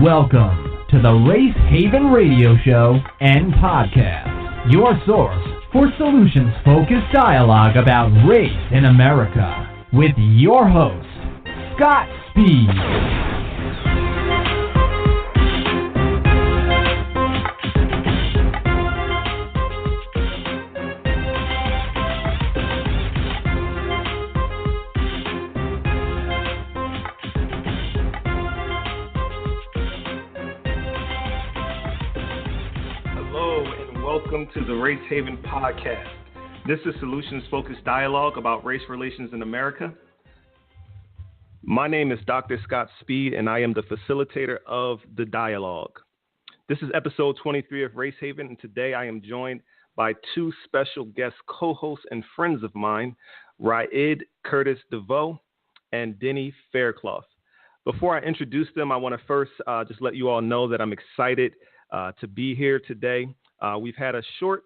Welcome to the Race Haven Radio Show and Podcast, your source for solutions-focused dialogue about race in America, with your host, Scott Speed. Welcome to the Race Haven Podcast. This is solutions-focused dialogue about race relations in America. My name is Dr. Scott Speed, and I am the facilitator of the dialogue. This is episode 23 of Race Haven, and today I am joined by two special guest co-hosts and friends of mine, Raed Curtis DeVeaux and Denny Faircloth. Before I introduce them, I want to first just let you all know that I'm excited to be here today. We've had a short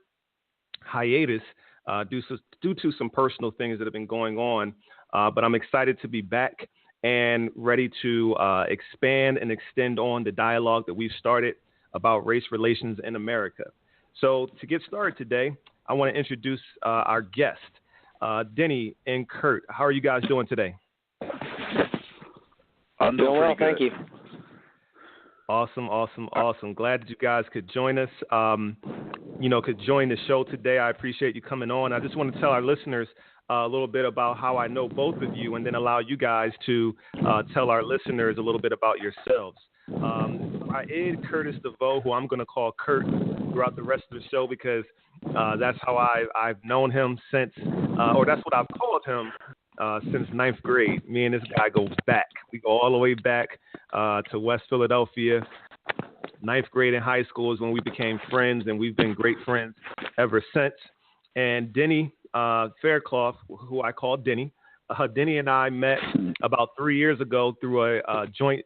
hiatus due to some personal things that have been going on, but I'm excited to be back and ready to expand and extend on the dialogue that we've started about race relations in America. So to get started today, I want to introduce our guest, Denny and Kurt. How are you guys doing today? I'm doing well, thank you. Awesome. Glad that you guys could join us, could join the show today. I appreciate you coming on. I just want to tell our listeners a little bit about how I know both of you, and then allow you guys to tell our listeners a little bit about yourselves. Raed Curtis DeVeaux, who I'm going to call Kurt throughout the rest of the show because that's how I've known him since, or that's what I've called him since ninth grade. Me and this guy go back. We go all the way back to West Philadelphia. Ninth grade in high school is when we became friends, and we've been great friends ever since. And Denny Faircloth, who I call Denny, Denny and I met about 3 years ago through a joint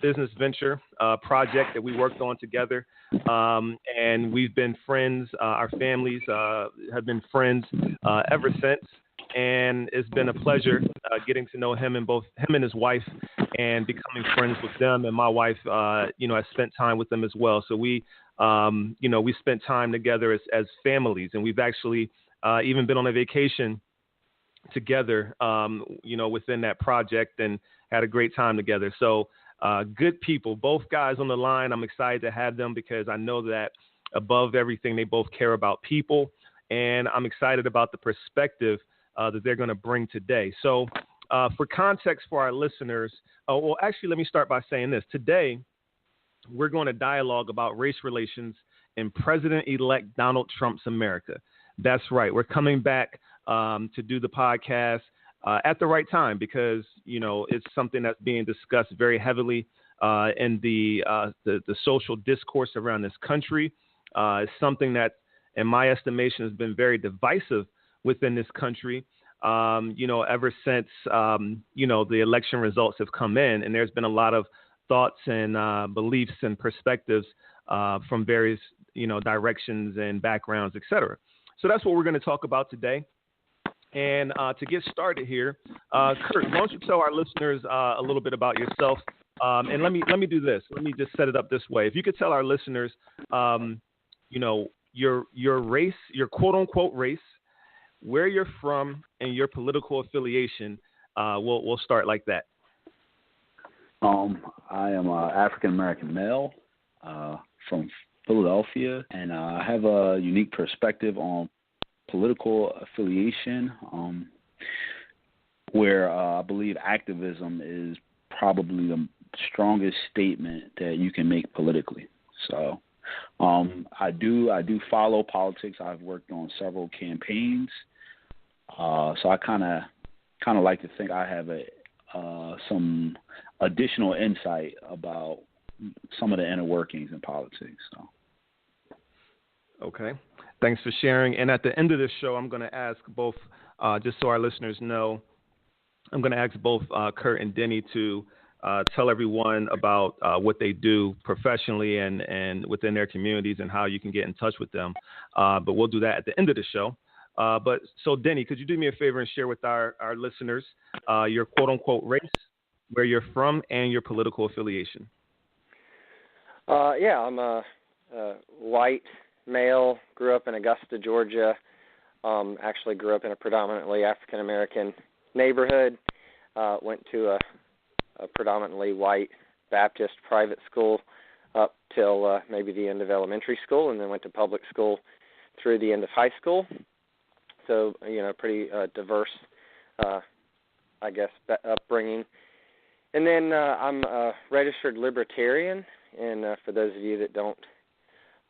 business venture project that we worked on together. And we've been friends. Our families have been friends ever since. And it's been a pleasure getting to know him and his wife, and becoming friends with them. And my wife, has spent time with them as well. So we spent time together as families, and we've actually even been on a vacation together, within that project, and had a great time together. So good people, both guys on the line. I'm excited to have them because I know that above everything, they both care about people, and I'm excited about the perspective that they're going to bring today. So for context for our listeners, let me start by saying this. Today, we're going to dialogue about race relations in President-elect Donald Trump's America. That's right. We're coming back to do the podcast at the right time because, it's something that's being discussed very heavily in the social discourse around this country. It's something that, in my estimation, has been very divisive within this country, ever since, the election results have come in, and there's been a lot of thoughts and beliefs and perspectives from various, directions and backgrounds, et cetera. So that's what we're going to talk about today. And to get started here, Kurt, why don't you tell our listeners a little bit about yourself? And let me do this. Let me just set it up this way. If you could tell our listeners, your race, your quote unquote race, where you're from, and your political affiliation. We'll start like that. I am an African-American male from Philadelphia, and I have a unique perspective on political affiliation, where I believe activism is probably the strongest statement that you can make politically. So I do follow politics. I've worked on several campaigns. So I kind of like to think I have some additional insight about some of the inner workings in politics. So. Okay. Thanks for sharing. And at the end of this show, I'm going to ask both, just so our listeners know, I'm going to ask both Kurt and Denny to tell everyone about what they do professionally and within their communities and how you can get in touch with them. But we'll do that at the end of the show. So Denny, could you do me a favor and share with our listeners your quote unquote race where you're from, and your political affiliation. I'm a white male, grew up in Augusta, Georgia. Actually grew up in a predominantly African-American neighborhood. Went to a predominantly white Baptist private school up till maybe the end of elementary school, and then went to public school through the end of high school. So, pretty diverse, upbringing. And then I'm a registered libertarian, and for those of you that don't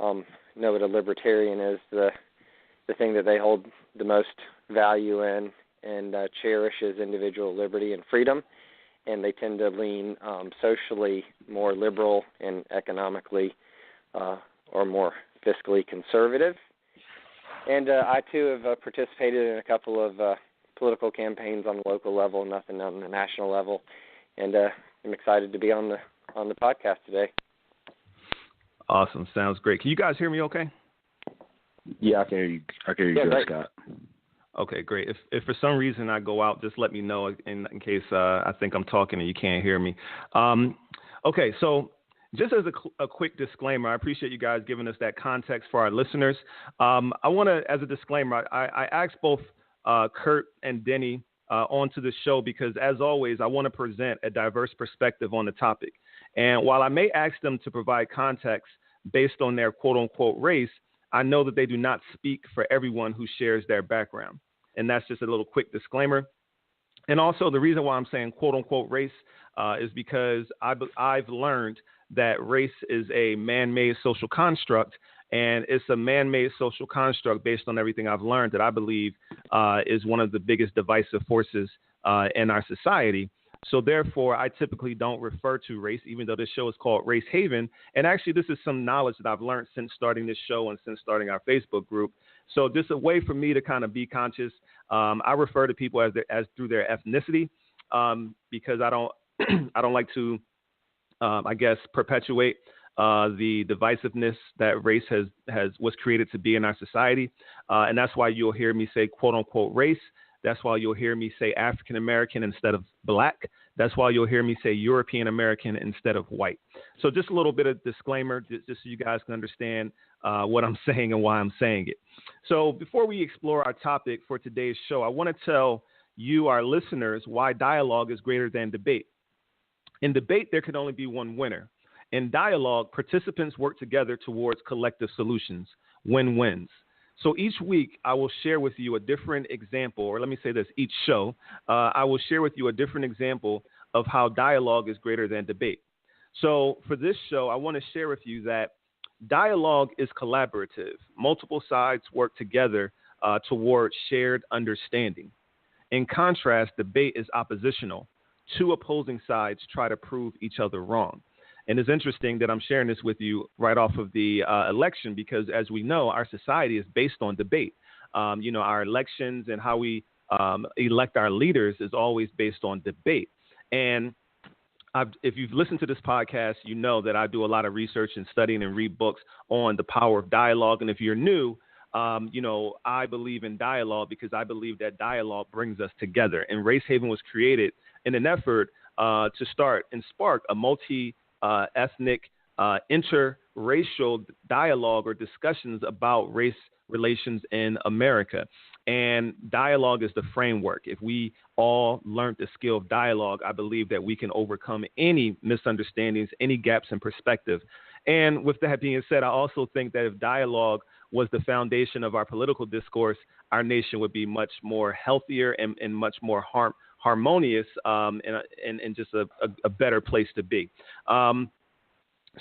know what a libertarian is, the thing that they hold the most value in and cherish is individual liberty and freedom, and they tend to lean socially more liberal and economically or more fiscally conservative. And I, too, have participated in a couple of political campaigns on the local level, nothing on the national level, and I'm excited to be on the podcast today. Awesome. Sounds great. Can you guys hear me okay? Yeah, I can hear you. I can hear you, right. Scott. Okay, great. If for some reason I go out, just let me know in case I think I'm talking and you can't hear me. Okay, so just as a quick disclaimer, I appreciate you guys giving us that context for our listeners. I want to, as a disclaimer, I asked both Kurt and Denny onto the show because, as always, I want to present a diverse perspective on the topic. And while I may ask them to provide context based on their quote-unquote race, I know that they do not speak for everyone who shares their background. And that's just a little quick disclaimer. And also the reason why I'm saying quote-unquote race is because I've learned that race is a man-made social construct, and it's a man-made social construct based on everything I've learned that I believe is one of the biggest divisive forces in our society. So therefore, I typically don't refer to race, even though this show is called Race Haven. And actually, this is some knowledge that I've learned since starting this show and since starting our Facebook group. So just a way for me to kind of be conscious. I refer to people as through their ethnicity because I don't like to, perpetuate the divisiveness that race was created to be in our society. And that's why you'll hear me say, quote unquote, race. That's why you'll hear me say African American instead of black. That's why you'll hear me say European American instead of white. So just a little bit of disclaimer, just so you guys can understand what I'm saying and why I'm saying it. So before we explore our topic for today's show, I want to tell you, our listeners, why dialogue is greater than debate. In debate, there can only be one winner. In dialogue, participants work together towards collective solutions, win-wins. So each week, I will share with you a different example, or let me say this, each show, I will share with you a different example of how dialogue is greater than debate. So for this show, I want to share with you that dialogue is collaborative. Multiple sides work together toward shared understanding. In contrast, debate is oppositional. Two opposing sides try to prove each other wrong. And it's interesting that I'm sharing this with you right off of the election because, as we know, our society is based on debate. Our elections and how we elect our leaders is always based on debate. And if you've listened to this podcast, you know that I do a lot of research and studying and read books on the power of dialogue. And if you're new, I believe in dialogue because I believe that dialogue brings us together. And Race Haven was created in an effort to start and spark a multi-ethnic, interracial dialogue or discussions about race relations in America. And dialogue is the framework. If we all learned the skill of dialogue, I believe that we can overcome any misunderstandings, any gaps in perspective. And with that being said, I also think that if dialogue was the foundation of our political discourse, our nation would be much more healthier and much more harmonious and just a better place to be.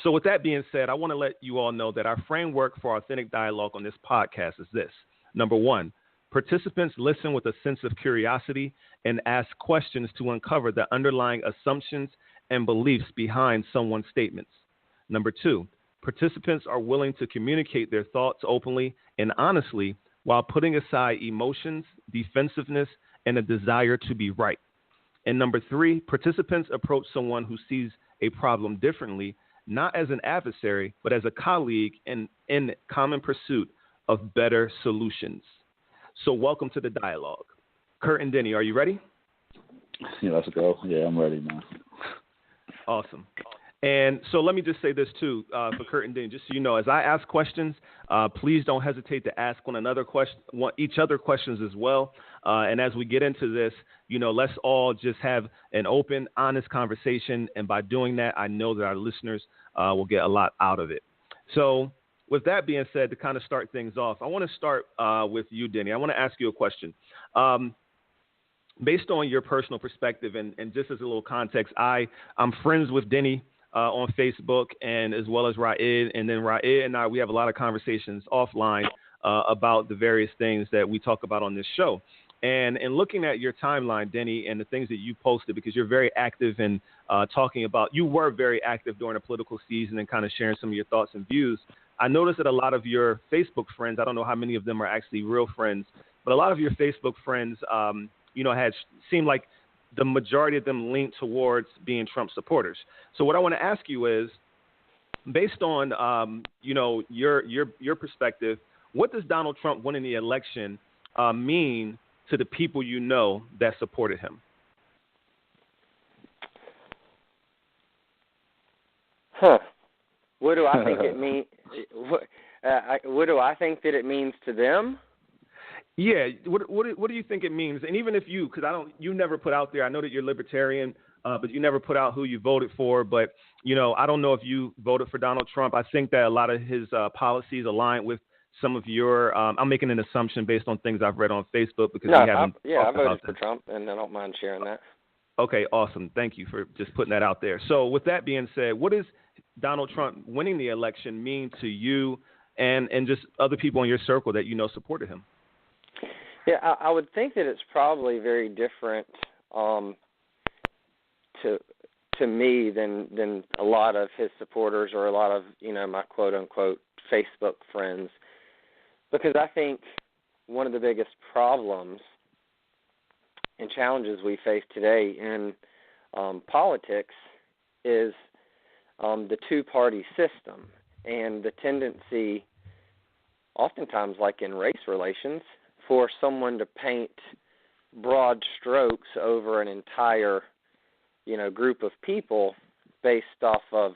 So with that being said, I want to let you all know that our framework for authentic dialogue on this podcast is this. Number one, participants listen with a sense of curiosity and ask questions to uncover the underlying assumptions and beliefs behind someone's statements. Number two, participants are willing to communicate their thoughts openly and honestly while putting aside emotions, defensiveness, and a desire to be right. And number three, participants approach someone who sees a problem differently, not as an adversary, but as a colleague in common pursuit of better solutions. So welcome to the dialogue. Kurt and Denny, are you ready? Yeah, let's go. Yeah, I'm ready, man. Awesome. And so let me just say this too, for Kurt and Denny, just so you know, as I ask questions, please don't hesitate to ask each other questions as well. And as we get into this, let's all just have an open, honest conversation. And by doing that, I know that our listeners will get a lot out of it. So with that being said, to kind of start things off, I want to start with you, Denny. I want to ask you a question. Based on your personal perspective and just as a little context, I'm friends with Denny on Facebook and as well as Raed. And then Raed and I, we have a lot of conversations offline about the various things that we talk about on this show. And in looking at your timeline, Denny, and the things that you posted, because you're very active in you were very active during the political season and kind of sharing some of your thoughts and views. I noticed that a lot of your Facebook friends, I don't know how many of them are actually real friends, but a lot of your Facebook friends, had seemed like the majority of them leaned towards being Trump supporters. So what I want to ask you is, based on, your perspective, what does Donald Trump winning the election mean to the people that supported him? What do I think it means? What do I think that it means to them? Yeah. What do you think it means? And even if because you never put out there, I know that you're libertarian, but you never put out who you voted for. But, I don't know if you voted for Donald Trump. I think that a lot of his policies align with some of your, I'm making an assumption based on things I've read on Facebook because we haven't. I voted for Trump, and I don't mind sharing that. Okay, awesome. Thank you for just putting that out there. So with that being said, what does Donald Trump winning the election mean to you and just other people in your circle that supported him? Yeah, I would think that it's probably very different to me than a lot of his supporters or a lot of my quote unquote Facebook friends, because I think one of the biggest problems and challenges we face today in politics is the two-party system and the tendency, oftentimes like in race relations, for someone to paint broad strokes over an entire, group of people based off of,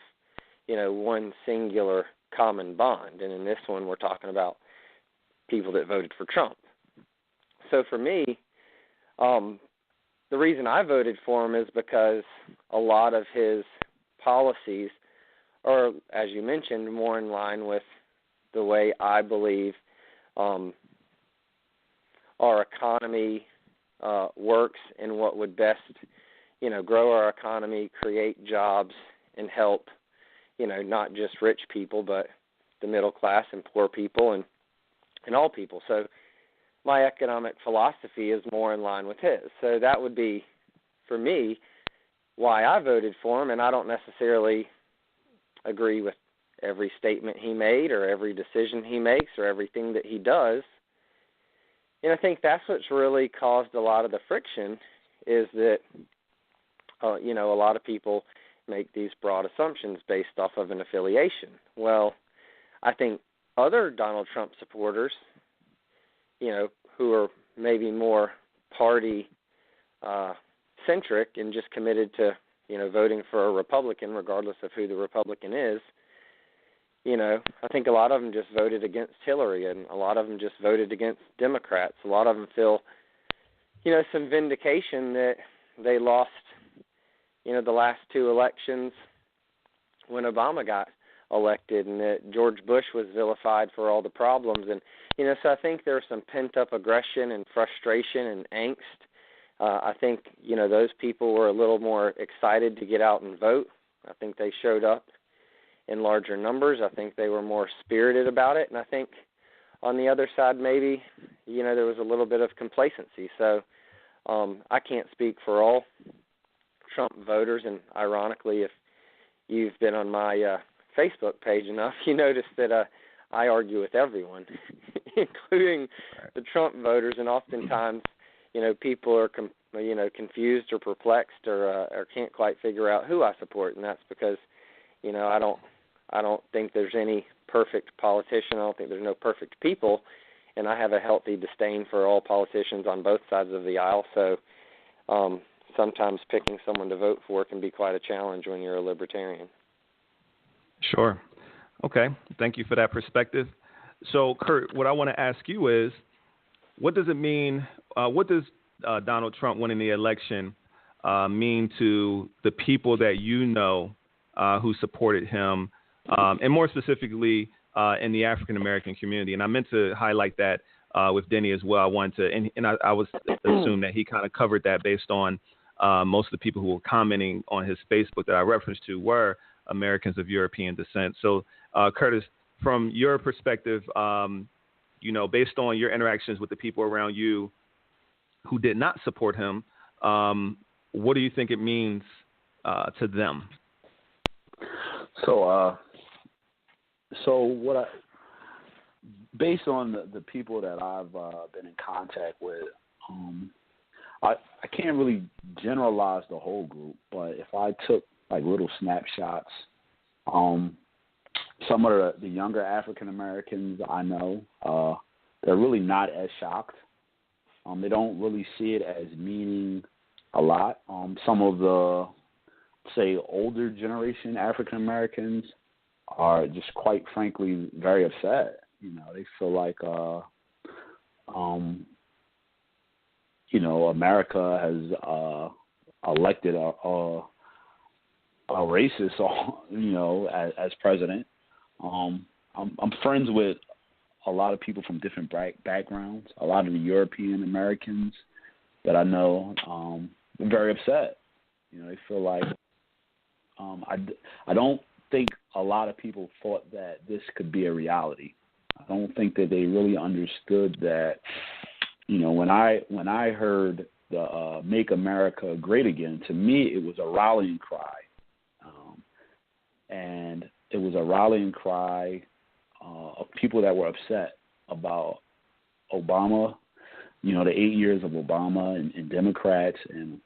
one singular common bond. And in this one, we're talking about people that voted for Trump. So for me, the reason I voted for him is because a lot of his policies are, as you mentioned, more in line with the way I believe our economy works and what would best, grow our economy, create jobs, and help, not just rich people, but the middle class and poor people and all people. So my economic philosophy is more in line with his. So that would be, for me, why I voted for him, and I don't necessarily agree with every statement he made or every decision he makes or everything that he does. And I think that's what's really caused a lot of the friction is that, a lot of people make these broad assumptions based off of an affiliation. Well, I think other Donald Trump supporters, who are maybe more party centric and just committed to, voting for a Republican regardless of who the Republican is, I think a lot of them just voted against Hillary, and a lot of them just voted against Democrats. A lot of them feel, some vindication that they lost, the last two elections when Obama got elected, and that George Bush was vilified for all the problems. And, so I think there's some pent-up aggression and frustration and angst. I think, those people were a little more excited to get out and vote. I think they showed up in larger numbers. I think they were more spirited about it. And I think on the other side, maybe, there was a little bit of complacency. So I can't speak for all Trump voters. And ironically, if you've been on my Facebook page enough, you notice that I argue with everyone, including the Trump voters. And oftentimes, people are confused or perplexed or can't quite figure out who I support. And that's because, I don't think there's any perfect politician. I don't think there's no perfect people, and I have a healthy disdain for all politicians on both sides of the aisle. So sometimes picking someone to vote for can be quite a challenge when you're a libertarian. Sure. Okay. Thank you for that perspective. So, Kurt, what I want to ask you is, what does it mean? What does Donald Trump winning the election mean to the people that you know who supported him, and more specifically in the African American community? And I meant to highlight that with Denny as well. I wanted to, and I was assume that he kind of covered that based on most of the people who were commenting on his Facebook that I referenced to were Americans of European descent. So, Curtis, from your perspective, based on your interactions with the people around you who did not support him, what do you think it means to them? Based on the people that I've been in contact with, I can't really generalize the whole group, but if I took like little snapshots, some of the younger African Americans I know, they're really not as shocked. They don't really see it as meaning a lot. Some of the, say, older generation African Americans are just quite frankly very upset. They feel like, America has elected a racist, as president. I'm friends with a lot of people from different backgrounds. A lot of the European Americans that I know are very upset. They feel like I don't think a lot of people thought that this could be a reality. I don't think that they really understood that. When I heard the "Make America Great Again," to me it was a rallying cry, and it was a rallying cry of people that were upset about Obama, the 8 years of Obama and Democrats. And,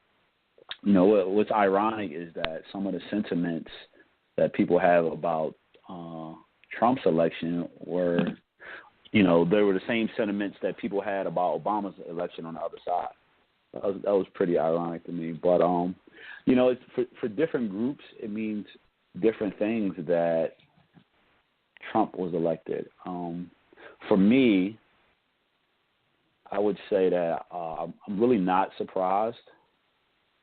what's ironic is that some of the sentiments that people have about Trump's election were, they were the same sentiments that people had about Obama's election on the other side. That was pretty ironic to me. But, it's for different groups, it means different things that Trump was elected. For me, I would say that I'm really not surprised.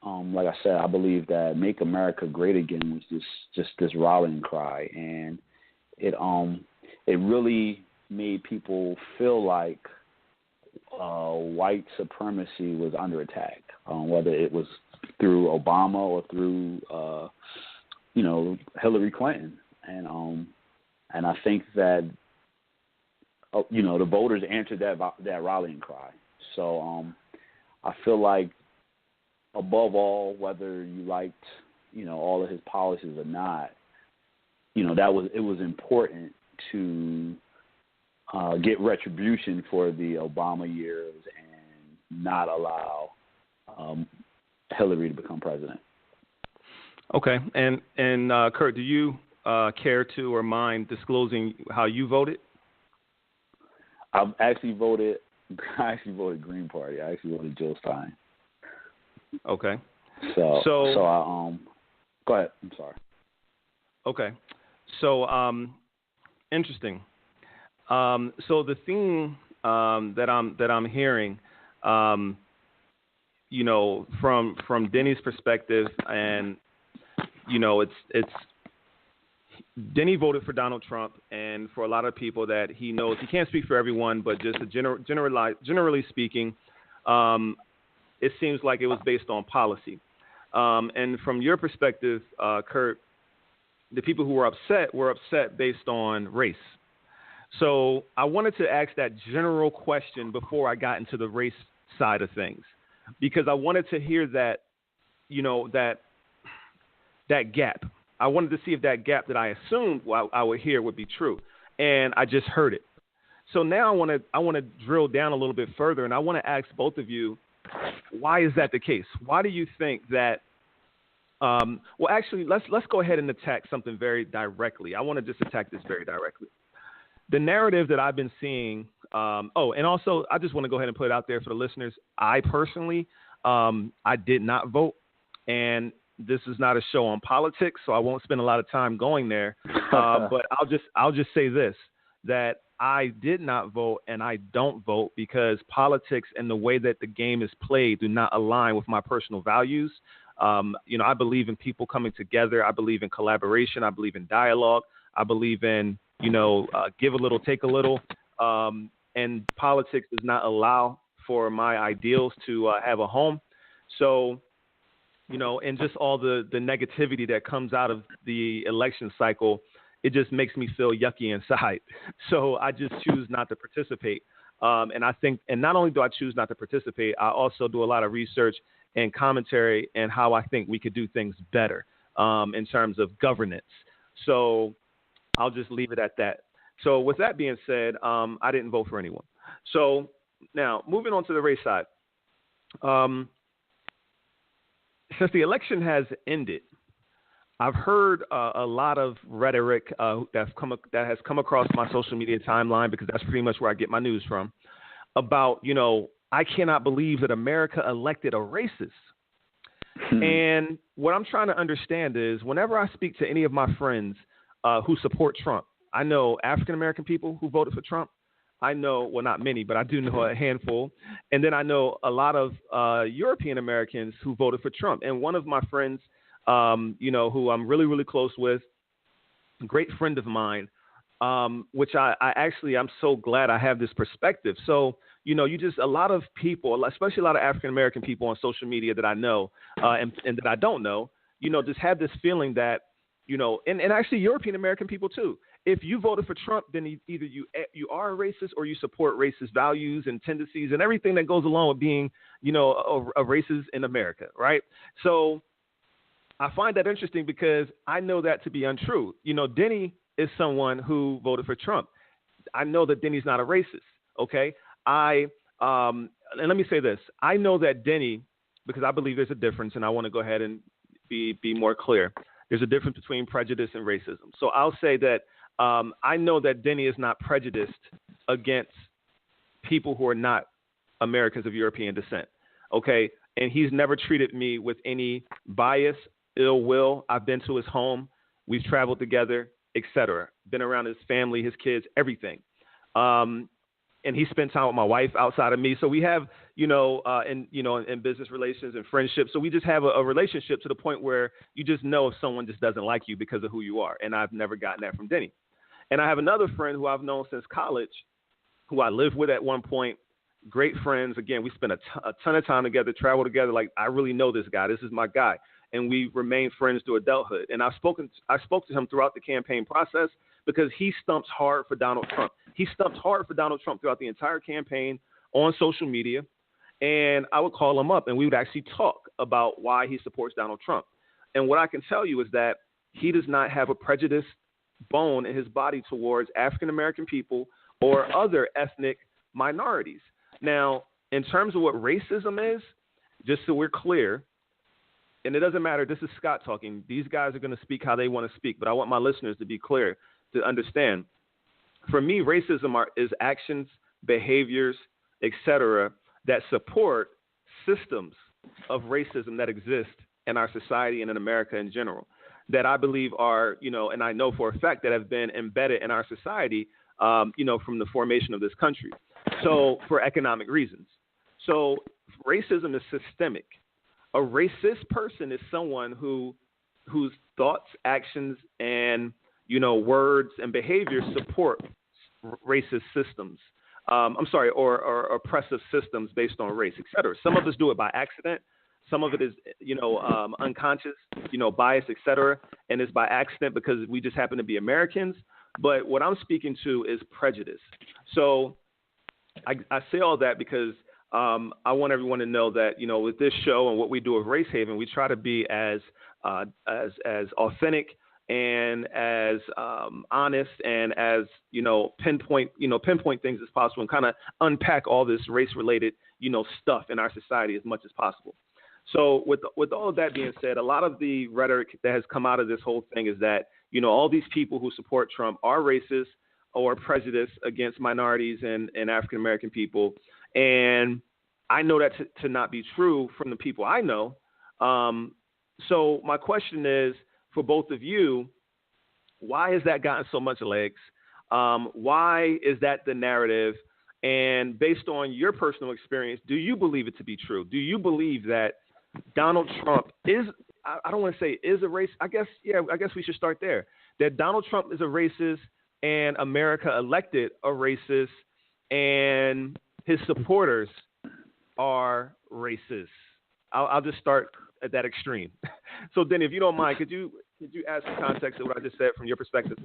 Like I said, I believe that "Make America Great Again" was just this rallying cry, and it really made people feel like white supremacy was under attack, whether it was through Obama or through Hillary Clinton, and I think that the voters answered that rallying cry. So I feel like, above all, whether you liked all of his policies or not, it was important to get retribution for the Obama years and not allow Hillary to become president. Okay, and Kurt, do you care to or mind disclosing how you voted? I actually voted Green Party. I actually voted Jill Stein. Okay. So I go ahead. I'm sorry. Okay. So interesting. So the theme that I'm hearing, from Denny's perspective, and it's Denny voted for Donald Trump, and for a lot of people that he knows, he can't speak for everyone, but just generally speaking, it seems like it was based on policy. And from your perspective, Kurt, the people who were upset based on race. So I wanted to ask that general question before I got into the race side of things, because I wanted to hear that, that gap. I wanted to see if that gap that I assumed I would hear would be true, and I just heard it. So now I want to drill down a little bit further, and I want to ask both of you, why is that the case? Why do you think that? Well, actually, let's go ahead and attack something very directly. I want to just attack this very directly. The narrative that I've been seeing. And also, I just want to go ahead and put it out there for the listeners. I personally, I did not vote. and this is not a show on politics, so I won't spend a lot of time going there. But I'll just say this, that I did not vote and I don't vote because politics and the way that the game is played do not align with my personal values. I believe in people coming together. I believe in collaboration. I believe in dialogue. I believe in, give a little, take a little. And politics does not allow for my ideals to have a home. So, and just all the negativity that comes out of the election cycle, it just makes me feel yucky inside. So I just choose not to participate. And not only do I choose not to participate, I also do a lot of research and commentary and how I think we could do things better in terms of governance. So I'll just leave it at that. So with that being said, I didn't vote for anyone. So now moving on to the race side. Since the election has ended, I've heard a lot of rhetoric that has come across my social media timeline, because that's pretty much where I get my news from, about, I cannot believe that America elected a racist. And what I'm trying to understand is, whenever I speak to any of my friends who support Trump, I know African-American people who voted for Trump. I know, well, not many, but I do know a handful. And then I know a lot of European Americans who voted for Trump. And one of my friends, who I'm really, really close with, a great friend of mine, which I'm so glad I have this perspective. So, a lot of people, especially a lot of African-American people on social media that I know and that I don't know, just have this feeling that, and actually European-American people too. If you voted for Trump, then either you are a racist or you support racist values and tendencies and everything that goes along with being, a racist in America, right? So I find that interesting because I know that to be untrue. Denny is someone who voted for Trump. I know that Denny's not a racist, okay? And let me say this. I know that Denny, because I believe there's a difference, and I want to go ahead and be more clear. There's a difference between prejudice and racism. So I'll say that I know that Denny is not prejudiced against people who are not Americans of European descent, okay? And he's never treated me with any bias, ill will. I've been to his home. We've traveled together, etc. Been around his family, his kids, everything. And he spent time with my wife outside of me. So we have, in business relations and friendships. So we just have a relationship to the point where you just know if someone just doesn't like you because of who you are. And I've never gotten that from Denny. And I have another friend who I've known since college, who I lived with at one point. Great friends. Again, we spent a ton of time together, travel together. Like, I really know this guy. This is my guy. And we remained friends through adulthood. And I spoke to him throughout the campaign process because he stumps hard for Donald Trump. He stumped hard for Donald Trump throughout the entire campaign on social media. And I would call him up and we would actually talk about why he supports Donald Trump. And what I can tell you is that he does not have a prejudiced bone in his body towards African-American people or other ethnic minorities. Now, in terms of what racism is, just so we're clear, and it doesn't matter, this is Scott talking. These guys are going to speak how they want to speak, but I want my listeners to be clear, to understand. For me, racism is actions, behaviors, etc., that support systems of racism that exist in our society and in America in general, that I believe are, and I know for a fact that have been embedded in our society, from the formation of this country. So for economic reasons. So racism is systemic. A racist person is someone whose thoughts, actions, and, words and behaviors support racist systems. Or oppressive systems based on race, et cetera. Some of us do it by accident. Some of it is, unconscious, bias, et cetera. And it's by accident because we just happen to be Americans. But what I'm speaking to is prejudice. So I say all that because I want everyone to know that, with this show and what we do with Race Haven, we try to be as authentic and as honest and as, pinpoint things as possible and kind of unpack all this race-related, stuff in our society as much as possible. So with all of that being said, a lot of the rhetoric that has come out of this whole thing is that, all these people who support Trump are racist or prejudiced against minorities and African-American people. And I know that to not be true from the people I know. So my question is, for both of you, why has that gotten so much legs? Why is that the narrative? And based on your personal experience, do you believe it to be true? Do you believe that Donald Trump is, I don't want to say is a racist. I guess we should start there. That Donald Trump is a racist and America elected a racist and his supporters are racist. I'll just start at that extreme. So, Denny, if you don't mind, could you add some context to what I just said from your perspective?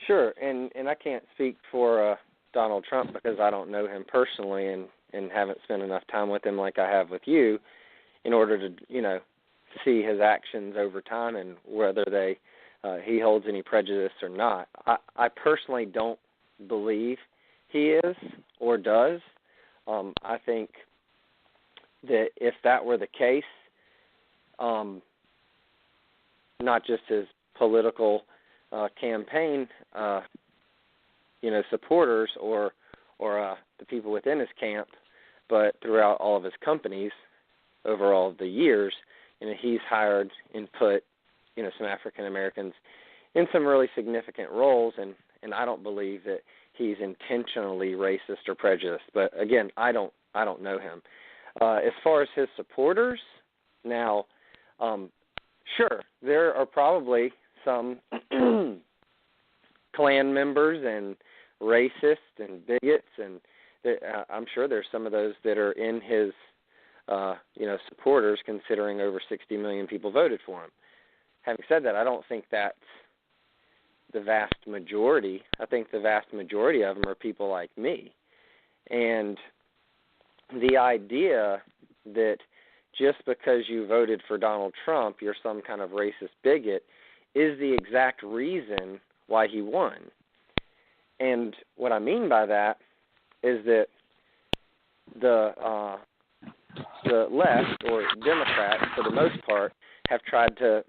Sure, and I can't speak for Donald Trump because I don't know him personally and haven't spent enough time with him like I have with you in order to, see his actions over time and whether he holds any prejudice or not. I personally don't believe he is or does. I think that if that were the case, not just his political campaign, supporters or the people within his camp, but throughout all of his companies over all of the years, he's hired and put, some African Americans in some really significant roles, and I don't believe that he's intentionally racist or prejudiced. But again, I don't know him. As far as his supporters, now, sure, there are probably some Klan members and racists and bigots, and I'm sure there's some of those that are in his, supporters, considering over 60 million people voted for him. Having said that, I don't think that's the vast majority. I think the vast majority of them are people like me. And the idea that just because you voted for Donald Trump, you're some kind of racist bigot is the exact reason why he won. And what I mean by that is that the left, or Democrats for the most part, have tried to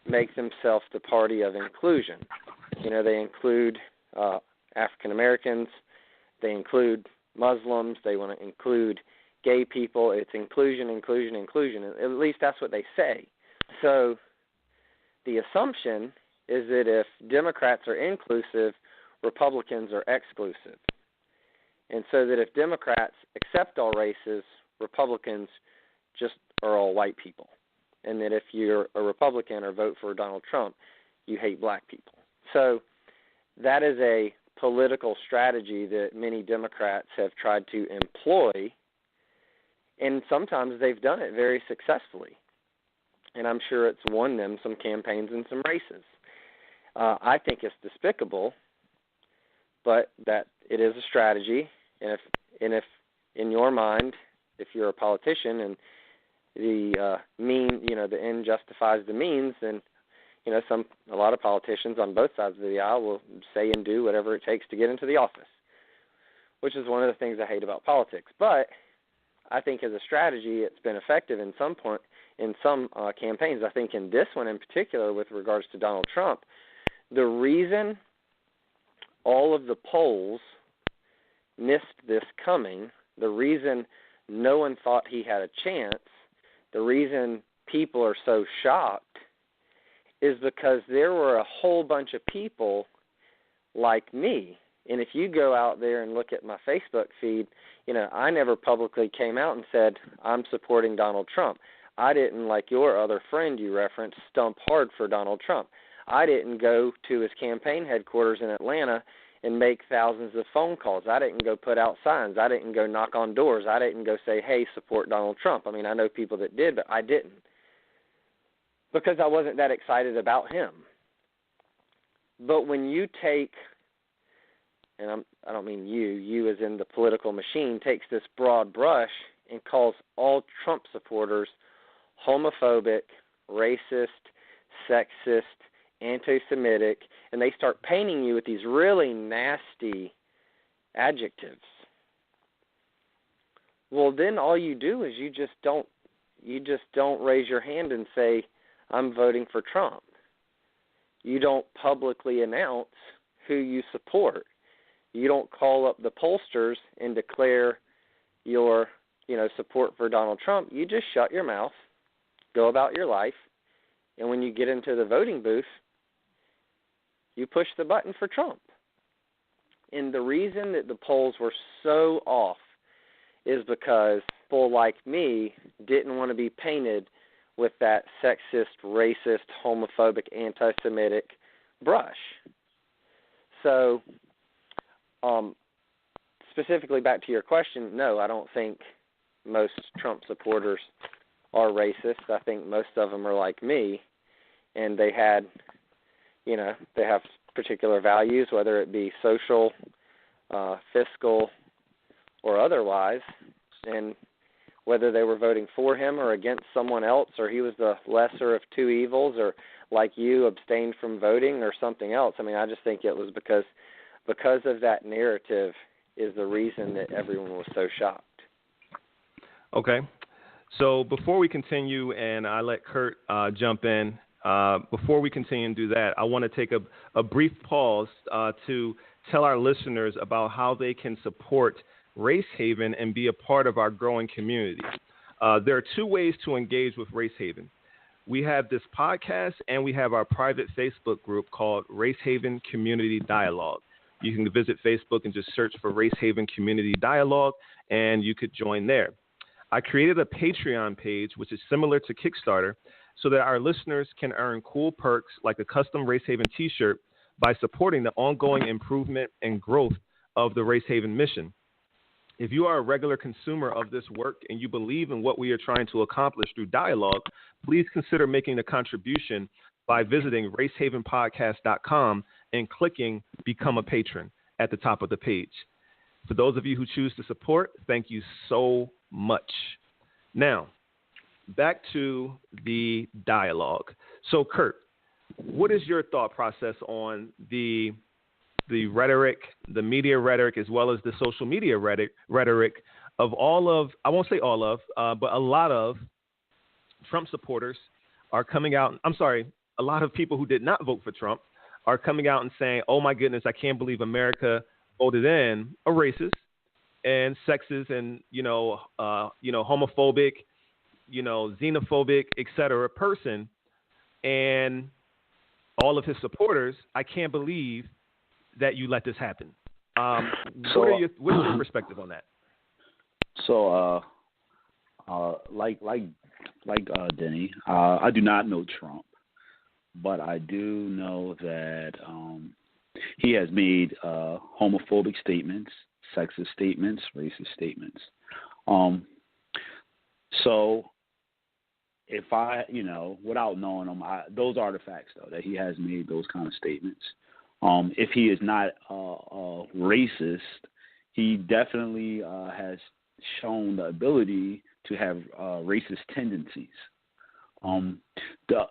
make themselves the party of inclusion. They include African Americans, they include Muslims, they want to include gay people. It's inclusion, inclusion, inclusion. At least that's what they say. So the assumption is that if Democrats are inclusive, Republicans are exclusive. And so that if Democrats accept all races, Republicans just are all white people. And that if you're a Republican or vote for Donald Trump, you hate black people. So that is a political strategy that many Democrats have tried to employ, and sometimes they've done it very successfully. And I'm sure it's won them some campaigns and some races. I think it's despicable, but that it is a strategy. And if in your mind, if you're a politician and the end justifies the means, then a lot of politicians on both sides of the aisle will say and do whatever it takes to get into the office, which is one of the things I hate about politics. But I think as a strategy, it's been effective in some campaigns. I think in this one in particular, with regards to Donald Trump, the reason all of the polls missed this coming, the reason no one thought he had a chance, the reason people are so shocked is because there were a whole bunch of people like me. And if you go out there and look at my Facebook feed, I never publicly came out and said, I'm supporting Donald Trump. I didn't, like your other friend you referenced, stump hard for Donald Trump. I didn't go to his campaign headquarters in Atlanta and make thousands of phone calls. I didn't go put out signs. I didn't go knock on doors. I didn't go say, hey, support Donald Trump. I mean, I know people that did, but I didn't, because I wasn't that excited about him. But when you take, and I don't mean you as in the political machine, takes this broad brush and calls all Trump supporters homophobic, racist, sexist, anti-Semitic, and they start painting you with these really nasty adjectives, well, then all you do is you just don't raise your hand and say, I'm voting for Trump. You don't publicly announce who you support. You don't call up the pollsters and declare your, support for Donald Trump. You just shut your mouth go about your life, and when you get into the voting booth, you push the button for Trump. And the reason that the polls were so off is because people like me didn't want to be painted with that sexist, racist, homophobic, anti-Semitic brush. So, specifically back to your question, no, I don't think most Trump supporters are racist. I think most of them are like me, and they have particular values, whether it be social, fiscal, or otherwise, and whether they were voting for him or against someone else, or he was the lesser of two evils, or like you, abstained from voting or something else. I mean, I just think it was because of that narrative is the reason that everyone was so shocked. Okay. So before we continue, and I let Kurt jump in, before we continue and do that, I want to take a brief pause to tell our listeners about how they can support Race Haven and be a part of our growing community. There are two ways to engage with Race Haven. We have this podcast, and we have our private Facebook group called Race Haven Community Dialogue. You can visit Facebook and just search for Race Haven Community Dialogue, and you could join there. I created a Patreon page, which is similar to Kickstarter, so that our listeners can earn cool perks like a custom Race Haven t-shirt by supporting the ongoing improvement and growth of the Race Haven mission. If you are a regular consumer of this work and you believe in what we are trying to accomplish through dialogue, please consider making a contribution by visiting racehavenpodcast.com and clicking Become a Patron at the top of the page. For those of you who choose to support, thank you so much. Now, back to the dialogue. So, Kurt, what is your thought process on the rhetoric, the media rhetoric, as well as the social media rhetoric of all of, I won't say all of, but a lot of Trump supporters are coming out, a lot of people who did not vote for Trump are coming out and saying, oh my goodness, I can't believe America voted in a racist and sexist and, homophobic, xenophobic, et cetera, person, and all of his supporters, I can't believe that you let this happen. What's your perspective on that? So, like Denny, I do not know Trump, but I do know that he has made homophobic statements, sexist statements, racist statements. So if I, without knowing him, those are the facts, though, that he has made those kind of statements. If he is not racist, he definitely has shown the ability to have racist tendencies. The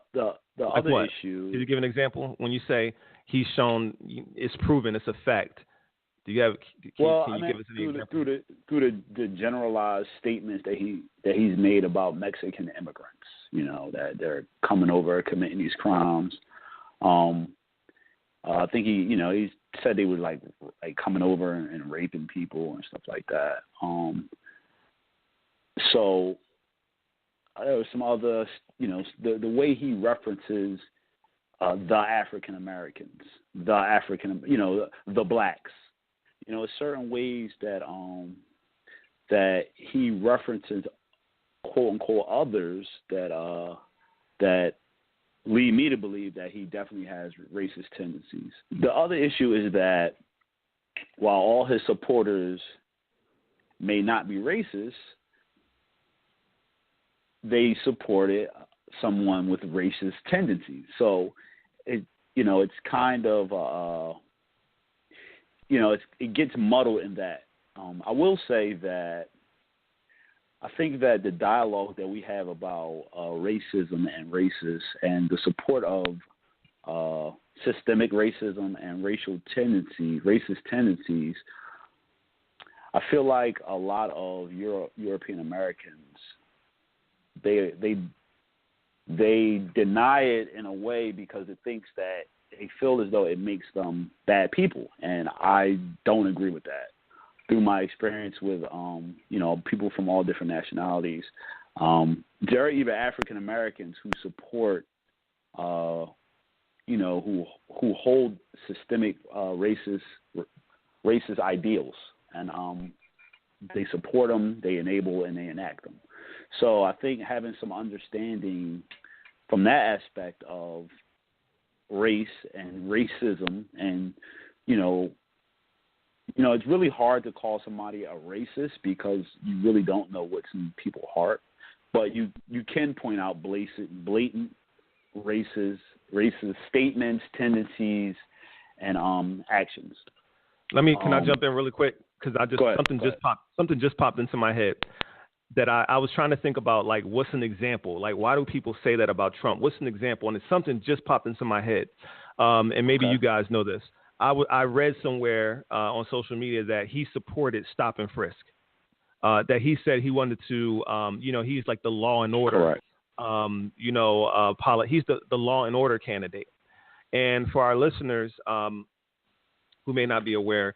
like other what? issue. Can you give an example? When you say he's shown, it's proven, it's a fact. Do you have? Can you give us an example? Through the generalized statements that he's made about Mexican immigrants, that they're coming over committing these crimes. I think he said they were like coming over and raping people and stuff like that. So there was some other, the way he references the African Americans, the blacks. Certain ways that that he references quote unquote others that lead me to believe that he definitely has racist tendencies. The other issue is that while all his supporters may not be racist, they supported someone with racist tendencies. So it's kind of it gets muddled in that. I will say that I think that the dialogue that we have about racism and racists and the support of systemic racism and racist tendencies, I feel like a lot of European Americans, they deny it in a way because it thinks that they feel as though it makes them bad people, and I don't agree with that. Through my experience with people from all different nationalities, There are even African Americans who support, who hold systemic racist ideals, and they support them, they enable, and they enact them. So I think having some understanding from that aspect of race and racism, and it's really hard to call somebody a racist because you really don't know what's in people's heart, but you can point out blatant racist statements, tendencies, and actions. Can I jump in really quick? Because something just popped into my head that I was trying to think about, like, what's an example? Like, why do people say that about Trump? What's an example? And it's something just popped into my head. And maybe you guys know this. I read somewhere on social media that he supported stop and frisk. That he said he wanted to, he's like the law and order. Correct. He's the law and order candidate. And for our listeners who may not be aware,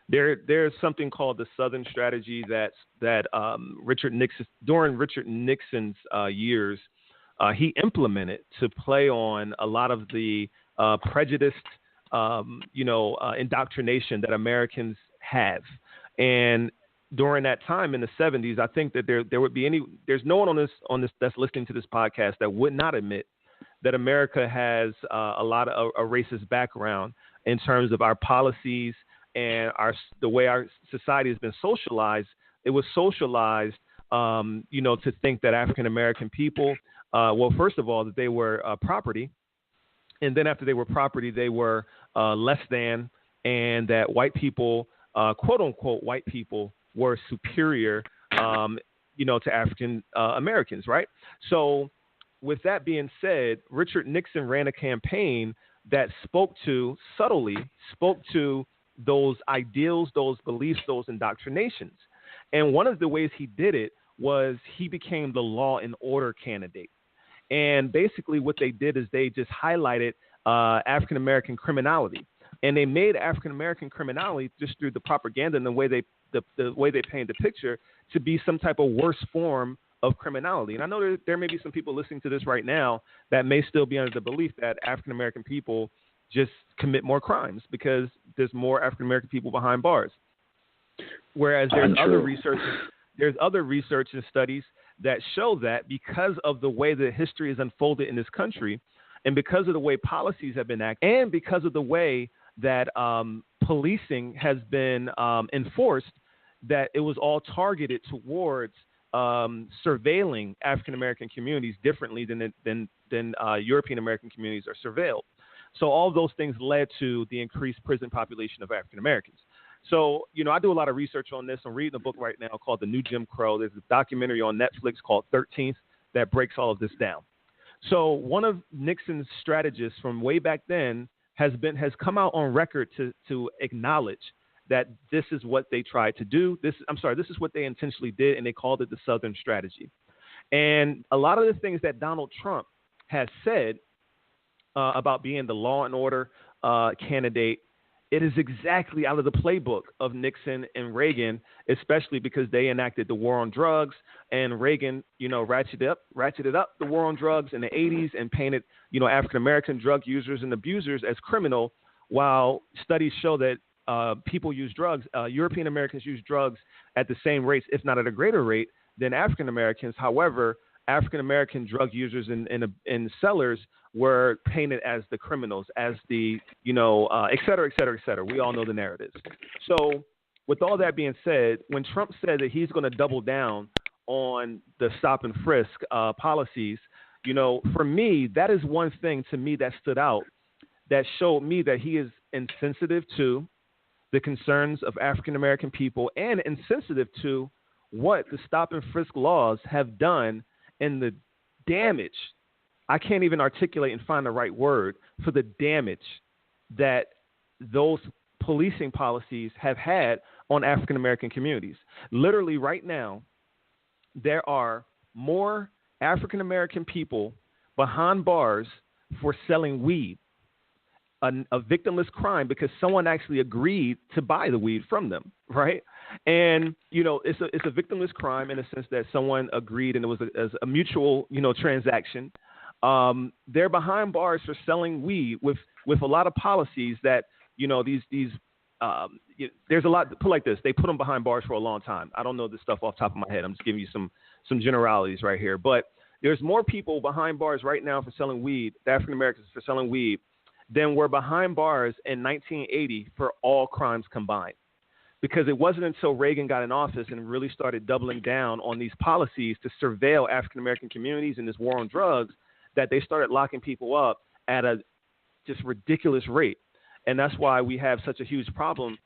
there's something called the Southern Strategy that Richard Nixon, during Richard Nixon's years, he implemented to play on a lot of the prejudiced, indoctrination that Americans have. And during that time in the 70s, I think that there would be there's no one on this that's listening to this podcast that would not admit that America has a lot of a racist background in terms of our policies and the way our society has been socialized. It was socialized, to think that African American people, first of all, that they were property, and then after they were property, they were less than, and that white people, quote unquote, white people were superior, to African Americans, right? So, with that being said, Richard Nixon ran a campaign that subtly spoke to those ideals, those beliefs, those indoctrinations. And one of the ways he did it was he became the law and order candidate. And basically what they did is they just highlighted African-American criminality. And they made African-American criminality, just through the propaganda and the way they paint the picture, to be some type of worse form of criminality. And I know there may be some people listening to this right now that may still be under the belief that African-American people just commit more crimes because there's more African-American people behind bars. Whereas there's other research and studies that show that because of the way that history is unfolded in this country, and because of the way policies have been acted, and because of the way that policing has been enforced, that it was all targeted towards surveilling African-American communities differently than European American communities are surveilled. So all of those things led to the increased prison population of African-Americans. So, I do a lot of research on this. I'm reading a book right now called The New Jim Crow. There's a documentary on Netflix called 13th that breaks all of this down. So one of Nixon's strategists from way back then has come out on record to acknowledge that this is what they tried to do. This is what they intentionally did, and they called it the Southern Strategy. And a lot of the things that Donald Trump has said about being the law and order candidate, it is exactly out of the playbook of Nixon and Reagan, especially because they enacted the war on drugs, and Reagan, ratcheted up the war on drugs in the 80s and painted, African-American drug users and abusers as criminal, while studies show that European Americans use drugs at the same rates, if not at a greater rate, than African Americans. However, African American drug users and sellers were painted as the criminals, as the, et cetera, et cetera, et cetera. We all know the narratives. So with all that being said, when Trump said that he's going to double down on the stop and frisk policies, for me, that is one thing to me that stood out, that showed me that he is insensitive to the concerns of African American people and insensitive to what the stop and frisk laws have done and the damage. I can't even articulate and find the right word for the damage that those policing policies have had on African American communities. Literally right now, there are more African American people behind bars for selling weed a victimless crime because someone actually agreed to buy the weed from them, right? And it's a victimless crime in the sense that someone agreed and it was a mutual transaction. They're behind bars for selling weed with a lot of policies that there's a lot. Put like this, they put them behind bars for a long time. I don't know this stuff off the top of my head. I'm just giving you some generalities right here, but there's more people behind bars right now for selling weed, African Americans for selling weed, than were behind bars in 1980 for all crimes combined. Because it wasn't until Reagan got in office and really started doubling down on these policies to surveil African American communities in this war on drugs that they started locking people up at a just ridiculous rate. And that's why we have such a huge problem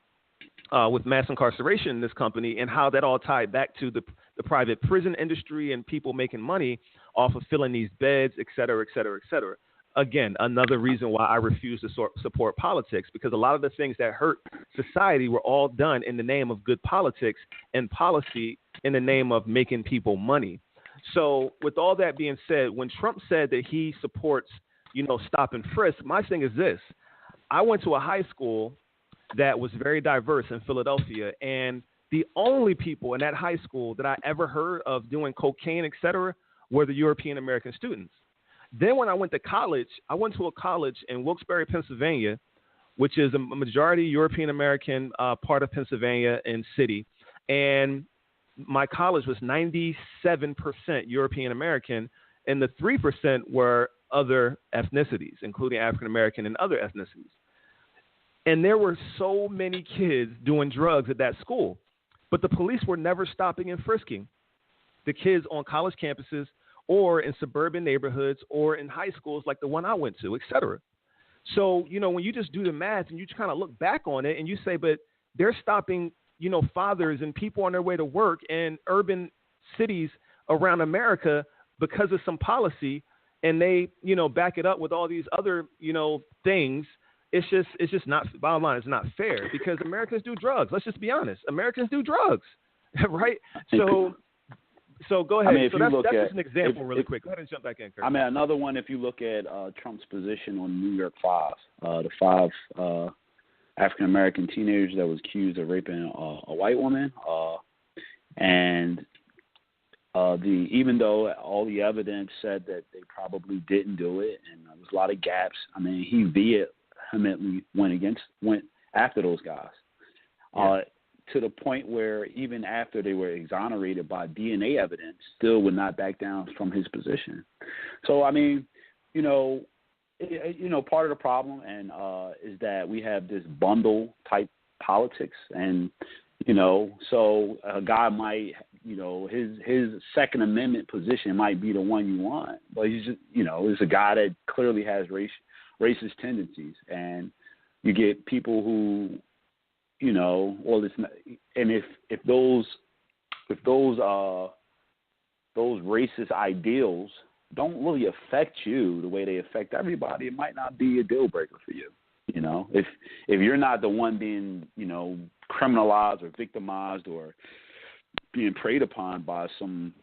with mass incarceration in this company and how that all tied back to the private prison industry and people making money off of filling these beds, et cetera, et cetera, et cetera. Again, another reason why I refuse to support politics, because a lot of the things that hurt society were all done in the name of good politics and policy in the name of making people money. So with all that being said, when Trump said that he supports, stop and frisk, my thing is this. I went to a high school that was very diverse in Philadelphia, and the only people in that high school that I ever heard of doing cocaine, et cetera, were the European American students. Then when I went to college, I went to a college in Wilkes-Barre, Pennsylvania, which is a majority European American part of Pennsylvania and city. And my college was 97% European American, and the 3% were other ethnicities, including African American and other ethnicities. And there were so many kids doing drugs at that school, but the police were never stopping and frisking the kids on college campuses or in suburban neighborhoods or in high schools like the one I went to, et cetera. So, when you just do the math and you just kind of look back on it and you say, but they're stopping, fathers and people on their way to work in urban cities around America because of some policy, and they, back it up with all these other, things. It's just not, bottom line, it's not fair because Americans do drugs. Let's just be honest. Americans do drugs, right? So go ahead. So that's just an example really quick. Go ahead and jump back in, Kurt. Another one, if you look at Trump's position on New York 5, the 5 African-American teenagers that was accused of raping a white woman. And even though all the evidence said that they probably didn't do it and there was a lot of gaps, he vehemently went after those guys. Yeah. To the point where even after they were exonerated by DNA evidence, still would not back down from his position. So, part of the problem is that we have this bundle type politics, and so a guy might, his Second Amendment position might be the one you want, but he's just, is a guy that clearly has racist tendencies, and you get people who, it's not, and if those racist ideals don't really affect you the way they affect everybody, it might not be a deal breaker for you. If you're not the one being, criminalized or victimized or being preyed upon by some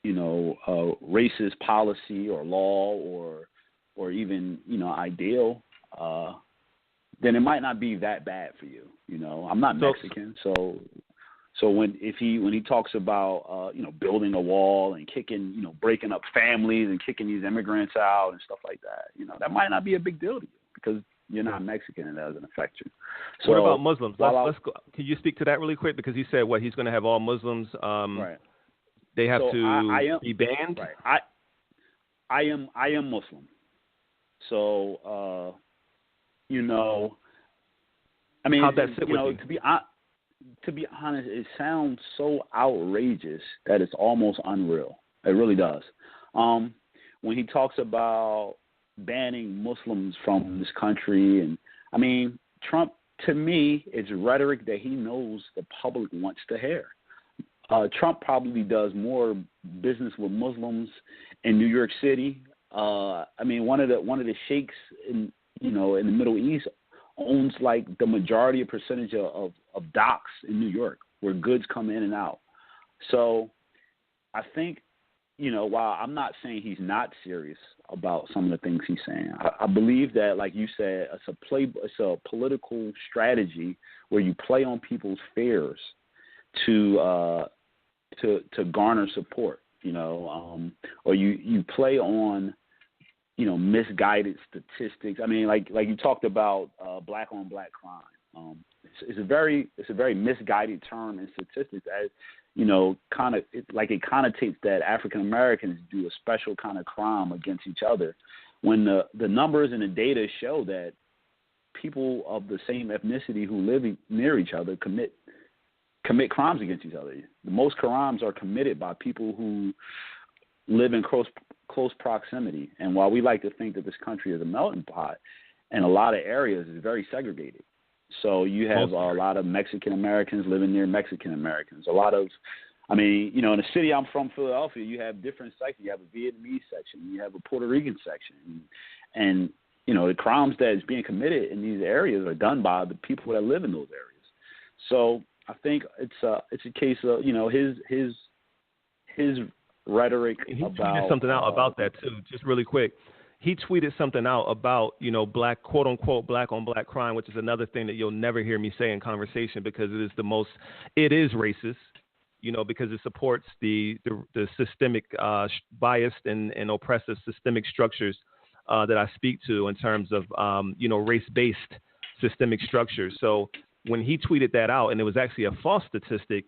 racist policy or law or even, ideal, then it might not be that bad for you. I'm not Mexican, so when he talks about building a wall and kicking, breaking up families and kicking these immigrants out and stuff like that, that might not be a big deal to you because you're not Mexican and that doesn't affect you. So what about Muslims? Let's go. Can you speak to that really quick? Because he said he's going to have all Muslims. Right. They have to be banned. Right. I am Muslim. So. How'd that sit with you? To be honest, it sounds so outrageous that it's almost unreal. It really does. When he talks about banning Muslims from this country, and Trump, to me, it's rhetoric that he knows the public wants to hear. Trump probably does more business with Muslims in New York City. One of the sheikhs in the Middle East owns like the majority of percentage of docks in New York where goods come in and out. So I think while I'm not saying he's not serious about some of the things he's saying, I believe that, like you said, it's a political strategy where you play on people's fears to garner support, or you play on, misguided statistics. I mean, like you talked about black on black crime. It's a very misguided term in statistics, as it connotates that African Americans do a special kind of crime against each other, when the numbers and the data show that people of the same ethnicity who live near each other commit crimes against each other. The most crimes are committed by people who live in close proximity. And while we like to think that this country is a melting pot, in a lot of areas it's very segregated. So you have a lot of Mexican Americans living near Mexican Americans. In the city I'm from, Philadelphia, you have different sections. You have a Vietnamese section. You have a Puerto Rican section. And the crimes that is being committed in these areas are done by the people that live in those areas. So I think it's a case of, his rhetoric he about tweeted something out about that too. Just really quick, he tweeted something out about black, quote unquote, black on black crime, which is another thing that you'll never hear me say in conversation, because it is racist, because it supports the systemic biased and oppressive systemic structures that I speak to in terms of race-based systemic structures. So when he tweeted that out, and it was actually a false statistic,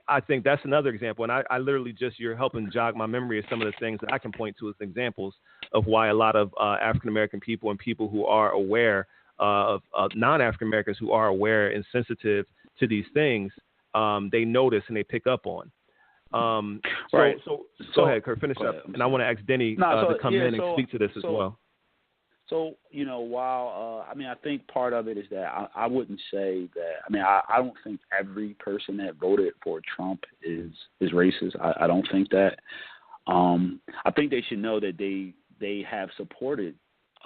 I think that's another example. And I literally you're helping jog my memory of some of the things that I can point to as examples of why a lot of African-American people and people who are aware of non-African Americans who are aware and sensitive to these things, they notice and they pick up on. Right. So go ahead, Kurt, finish up. And I want to ask Denny to come in and speak to this as well. So, while, I think part of it is that I wouldn't say that, I don't think every person that voted for Trump is racist. I don't think that. I think they should know that they have supported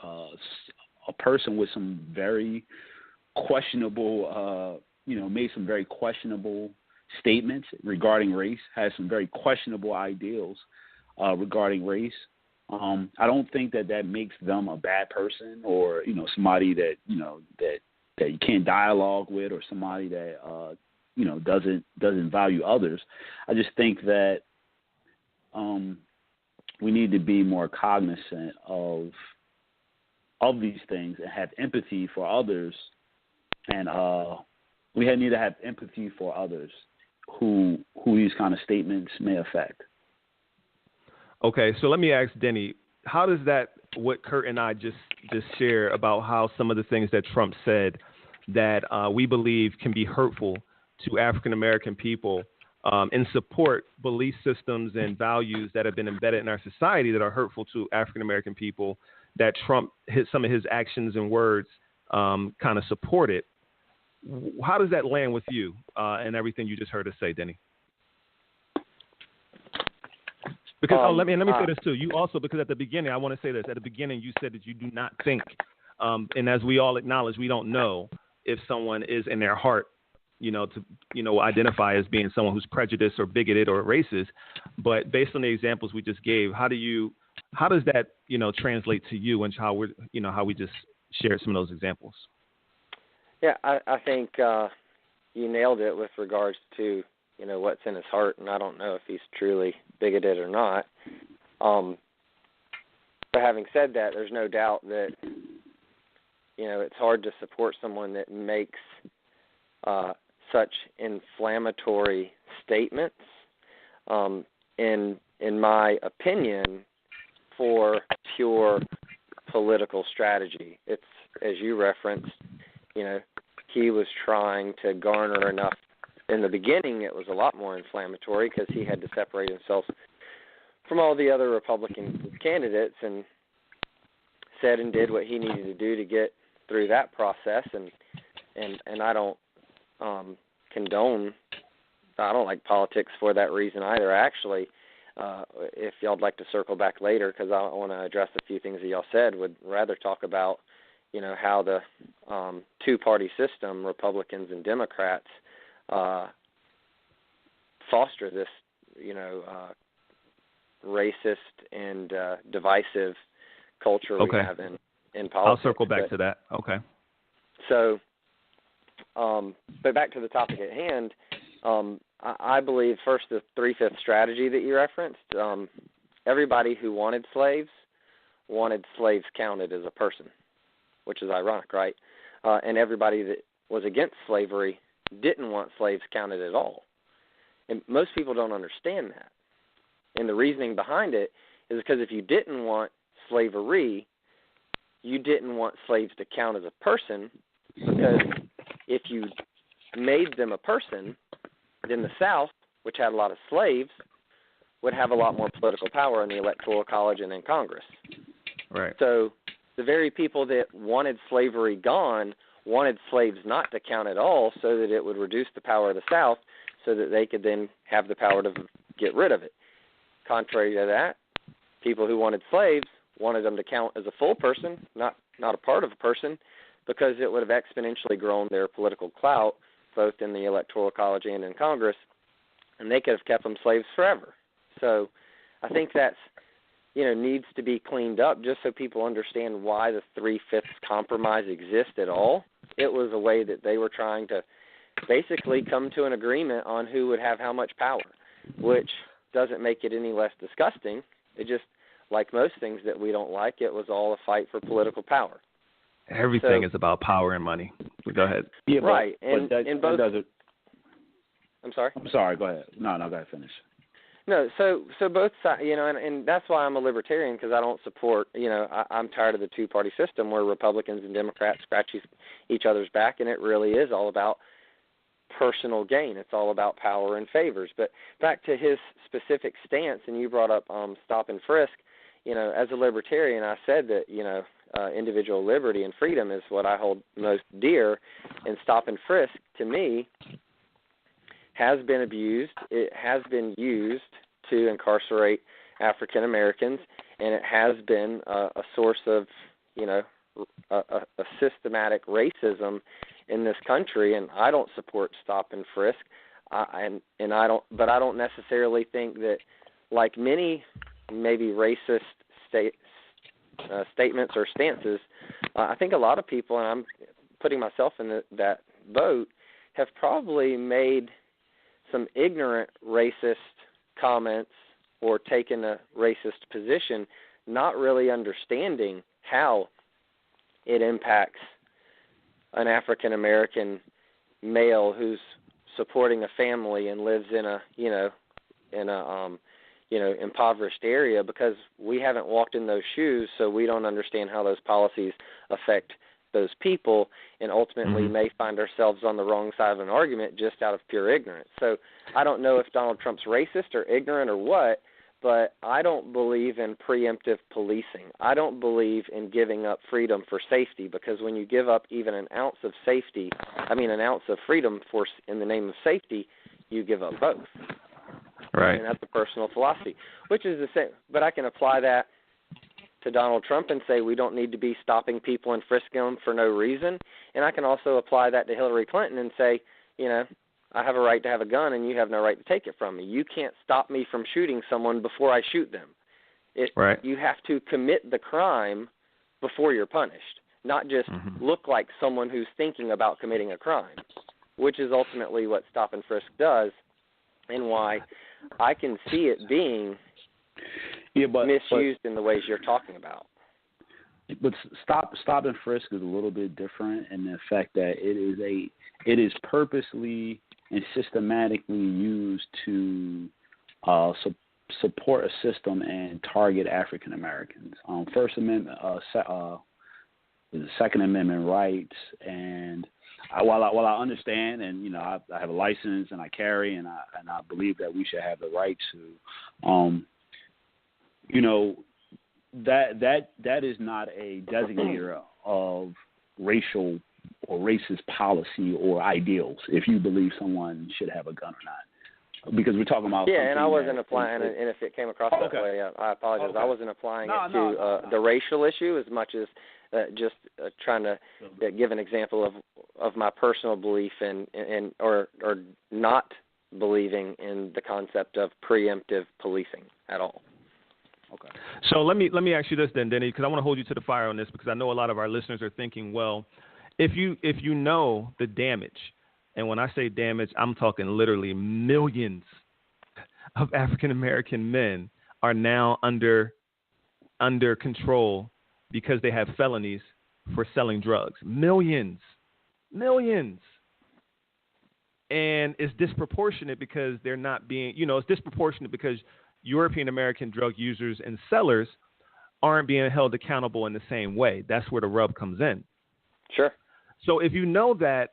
a person with some very questionable, made some very questionable statements regarding race, has some very questionable ideals regarding race. I don't think that makes them a bad person, or somebody that that you can't dialogue with, or somebody that doesn't value others. I just think that we need to be more cognizant of these things and have empathy for others, and we need to have empathy for others who these kind of statements may affect. Okay, so let me ask Denny, how does what Kurt and I just share about how some of the things that Trump said that we believe can be hurtful to African American people and support belief systems and values that have been embedded in our society that are hurtful to African American people, that Trump some of his actions and words kind of supported? How does that land with you and everything you just heard us say, Denny? Because let me say this too. You also, because at the beginning, I want to say this. At the beginning, you said that you do not think, and as we all acknowledge, we don't know if someone is in their heart, to identify as being someone who's prejudiced or bigoted or racist. But based on the examples we just gave, how does that translate to you, and how we just shared some of those examples? Yeah, I think you nailed it with regards to what's in his heart, and I don't know if he's truly bigoted or not. But having said that, there's no doubt that it's hard to support someone that makes such inflammatory statements. In my opinion, for pure political strategy, it's, as you referenced, he was trying to garner enough. In the beginning, it was a lot more inflammatory because he had to separate himself from all the other Republican candidates, and said and did what he needed to do to get through that process. And I don't condone. I don't like politics for that reason either. Actually, if y'all'd like to circle back later, because I want to address a few things that y'all said, would rather talk about how the two-party system, Republicans and Democrats, foster this, racist and divisive culture we have in politics. I'll circle back to that. Okay. So, but back to the topic at hand, I believe, first, the 3/5 strategy that you referenced, everybody who wanted slaves counted as a person, which is ironic, right? And everybody that was against slavery didn't want slaves counted at all. And most people don't understand that. And the reasoning behind it is because if you didn't want slavery, you didn't want slaves to count as a person, because if you made them a person, then the South, which had a lot of slaves, would have a lot more political power in the Electoral College and in Congress. Right. So the very people that wanted slavery gone wanted slaves not to count at all, so that it would reduce the power of the South, so that they could then have the power to get rid of it. Contrary to that, people who wanted slaves wanted them to count as a full person, not a part of a person, because it would have exponentially grown their political clout, both in the Electoral College and in Congress, and they could have kept them slaves forever. So I think that's, needs to be cleaned up just so people understand why the 3/5 compromise exists at all. It was a way that they were trying to basically come to an agreement on who would have how much power, which doesn't make it any less disgusting. It just, like most things that we don't like, it was all a fight for political power. Everything is about power and money. Go ahead. Yeah, right. But and both. I'm sorry? I'm sorry. Go ahead. No, go ahead. Finish. No, so both sides, and that's why I'm a libertarian, because I don't support, I'm tired of the two-party system where Republicans and Democrats scratch each other's back, and it really is all about personal gain. It's all about power and favors. But back to his specific stance, and you brought up stop and frisk, as a libertarian, I said that, individual liberty and freedom is what I hold most dear, and stop and frisk, to me, has been abused. It has been used to incarcerate African Americans, and it has been a source of, a systematic racism in this country. And I don't support stop and frisk, but I don't necessarily think that, like many maybe racist statements or stances, I think a lot of people, and I'm putting myself in that boat, have probably made some ignorant racist comments or taken a racist position, not really understanding how it impacts an African American male who's supporting a family and lives in a impoverished area, because we haven't walked in those shoes, so we don't understand how those policies affect those people, and ultimately may find ourselves on the wrong side of an argument just out of pure ignorance. So I don't know if Donald Trump's racist or ignorant or what, but I don't believe in preemptive policing. I don't believe in giving up freedom for safety, because when you give up even an ounce of freedom in the name of safety, you give up both. Right. And that's a personal philosophy, which is the same. But I can apply that to Donald Trump and say we don't need to be stopping people and frisking them for no reason. And I can also apply that to Hillary Clinton and say, I have a right to have a gun and you have no right to take it from me. You can't stop me from shooting someone before I shoot them. Right. You have to commit the crime before you're punished, not just look like someone who's thinking about committing a crime, which is ultimately what stop and frisk does, and why I can see it being misused in the ways you're talking about. But stop and frisk is a little bit different in the fact that it is purposely and systematically used to support a system and target African Americans. First Amendment, the Second Amendment rights, and while I understand, and I have a license and I carry, and I believe that we should have the right to, that is not a designator of racial or racist policy or ideals, if you believe someone should have a gun or not. Because we're talking about and I wasn't applying, and if it came across that way, I apologize. I wasn't applying it to the racial issue as much as just trying to give an example of my personal belief or not believing in the concept of preemptive policing at all. So let me ask you this then, Denny, because I want to hold you to the fire on this, because I know a lot of our listeners are thinking, well, if you know the damage, and when I say damage, I'm talking literally millions of African American men are now under control because they have felonies for selling drugs. Millions. And it's disproportionate because they're not being, it's disproportionate because European American drug users and sellers aren't being held accountable in the same way. That's where the rub comes in. Sure. So if you know that,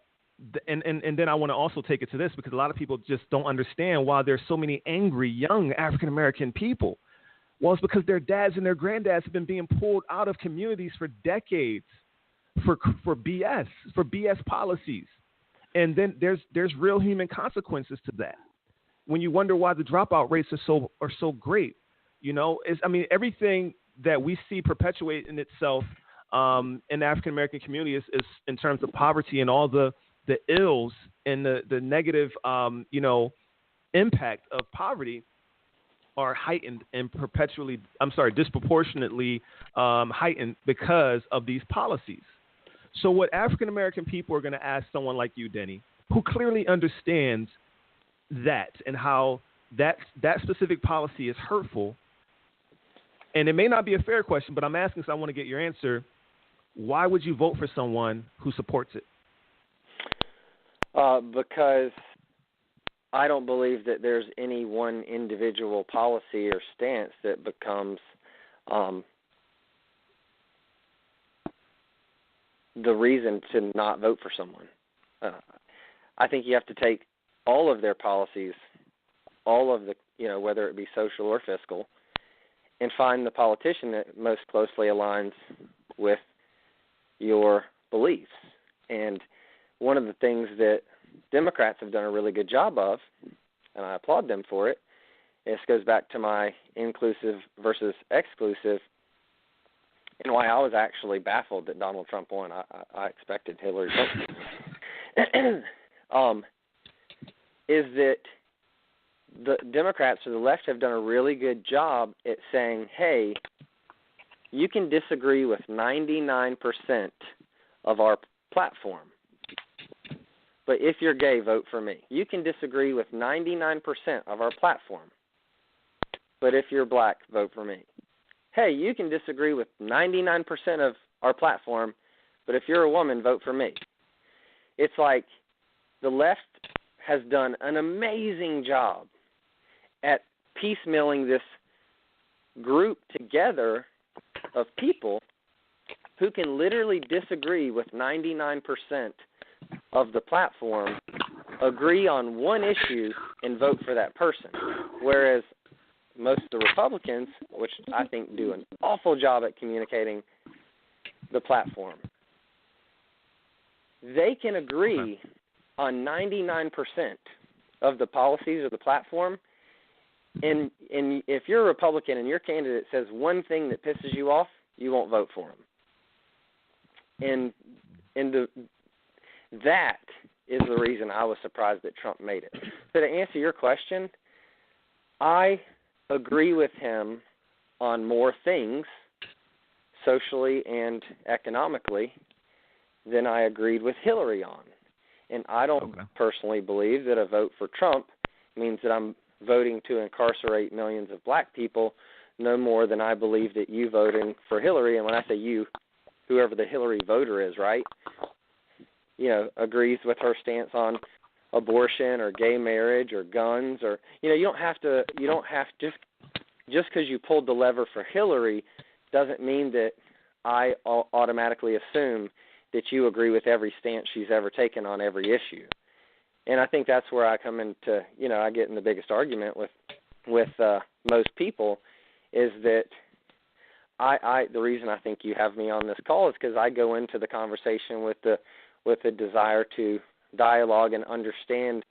and then I want to also take it to this, because a lot of people just don't understand why there's so many angry young African American people. Well, it's because their dads and their granddads have been being pulled out of communities for decades for BS policies. And then there's real human consequences to that. When you wonder why the dropout rates are so great, everything that we see perpetuate in itself in the African American community is in terms of poverty and all the ills and the negative impact of poverty are heightened and disproportionately heightened because of these policies. So what African American people are going to ask someone like you, Denny, who clearly understands that and how that specific policy is hurtful, and it may not be a fair question, but I'm asking because I want to get your answer. Why would you vote for someone who supports it? Because I don't believe that there's any one individual policy or stance that becomes the reason to not vote for someone. I think you have to take all of their policies, all of the, whether it be social or fiscal, and find the politician that most closely aligns with your beliefs. And one of the things that Democrats have done a really good job of, and I applaud them for it, this goes back to my inclusive versus exclusive, and why I was actually baffled that Donald Trump won. I expected Hillary Clinton. Is that the Democrats or the left have done a really good job at saying, hey, you can disagree with 99% of our platform, but if you're gay, vote for me. You can disagree with 99% of our platform, but if you're black, vote for me. Hey, you can disagree with 99% of our platform, but if you're a woman, vote for me. It's like the left has done an amazing job at piecemealing this group together of people who can literally disagree with 99% of the platform, agree on one issue, and vote for that person. Whereas most of the Republicans, which I think do an awful job at communicating the platform, they can agree on 99% of the policies of the platform, and if you're a Republican and your candidate says one thing that pisses you off, you won't vote for him. And that is the reason I was surprised that Trump made it. So to answer your question, I agree with him on more things socially and economically than I agreed with Hillary on. And I don't personally believe that a vote for Trump means that I'm voting to incarcerate millions of black people no more than I believe that you voting for Hillary. And when I say you, whoever the Hillary voter is, right, agrees with her stance on abortion or gay marriage or guns, or you don't have just because you pulled the lever for Hillary doesn't mean that I automatically assume that you agree with every stance she's ever taken on every issue. And I think that's where I come into, I get in the biggest argument with most people, is that the reason I think you have me on this call is because I go into the conversation with a desire to dialogue and understand,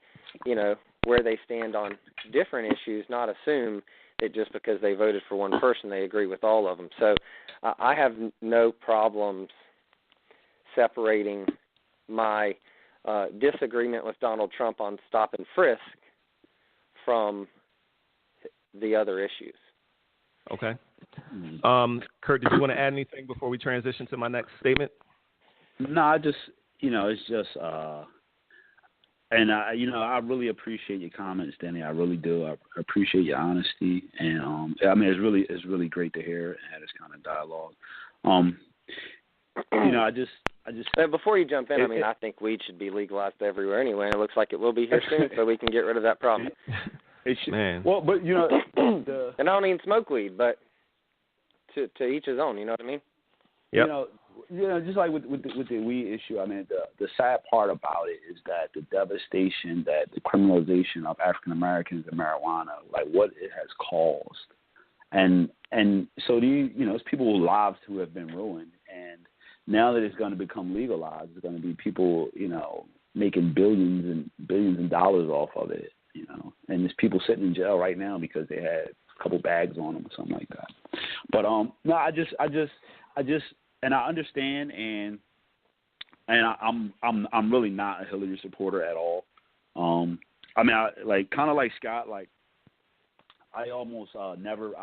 where they stand on different issues, not assume that just because they voted for one person, they agree with all of them. So I have no problems separating my disagreement with Donald Trump on stop and frisk from the other issues. Okay. Kurt, did you want to add anything before we transition to my next statement? No, I just, it's just, and I really appreciate your comments, Denny. I really do. I appreciate your honesty, and it's really great to hear and have this kind of dialogue. I just. Before you jump in, I think weed should be legalized everywhere anyway. And it looks like it will be here soon, so we can get rid of that problem. It should, man. Well, but and I don't even smoke weed, but to each his own. You know what I mean? Yep. Just like with the weed issue. The sad part about it is that the devastation, that the criminalization of African Americans and marijuana, like what it has caused, and so it's people's lives who have been ruined, and now that it's going to become legalized, it's going to be people, making billions of dollars off of it, and there's people sitting in jail right now because they had a couple bags on them or something like that. But no, I just, and I understand, and I'm really not a Hillary supporter at all. Kind of like Scott, like I almost never.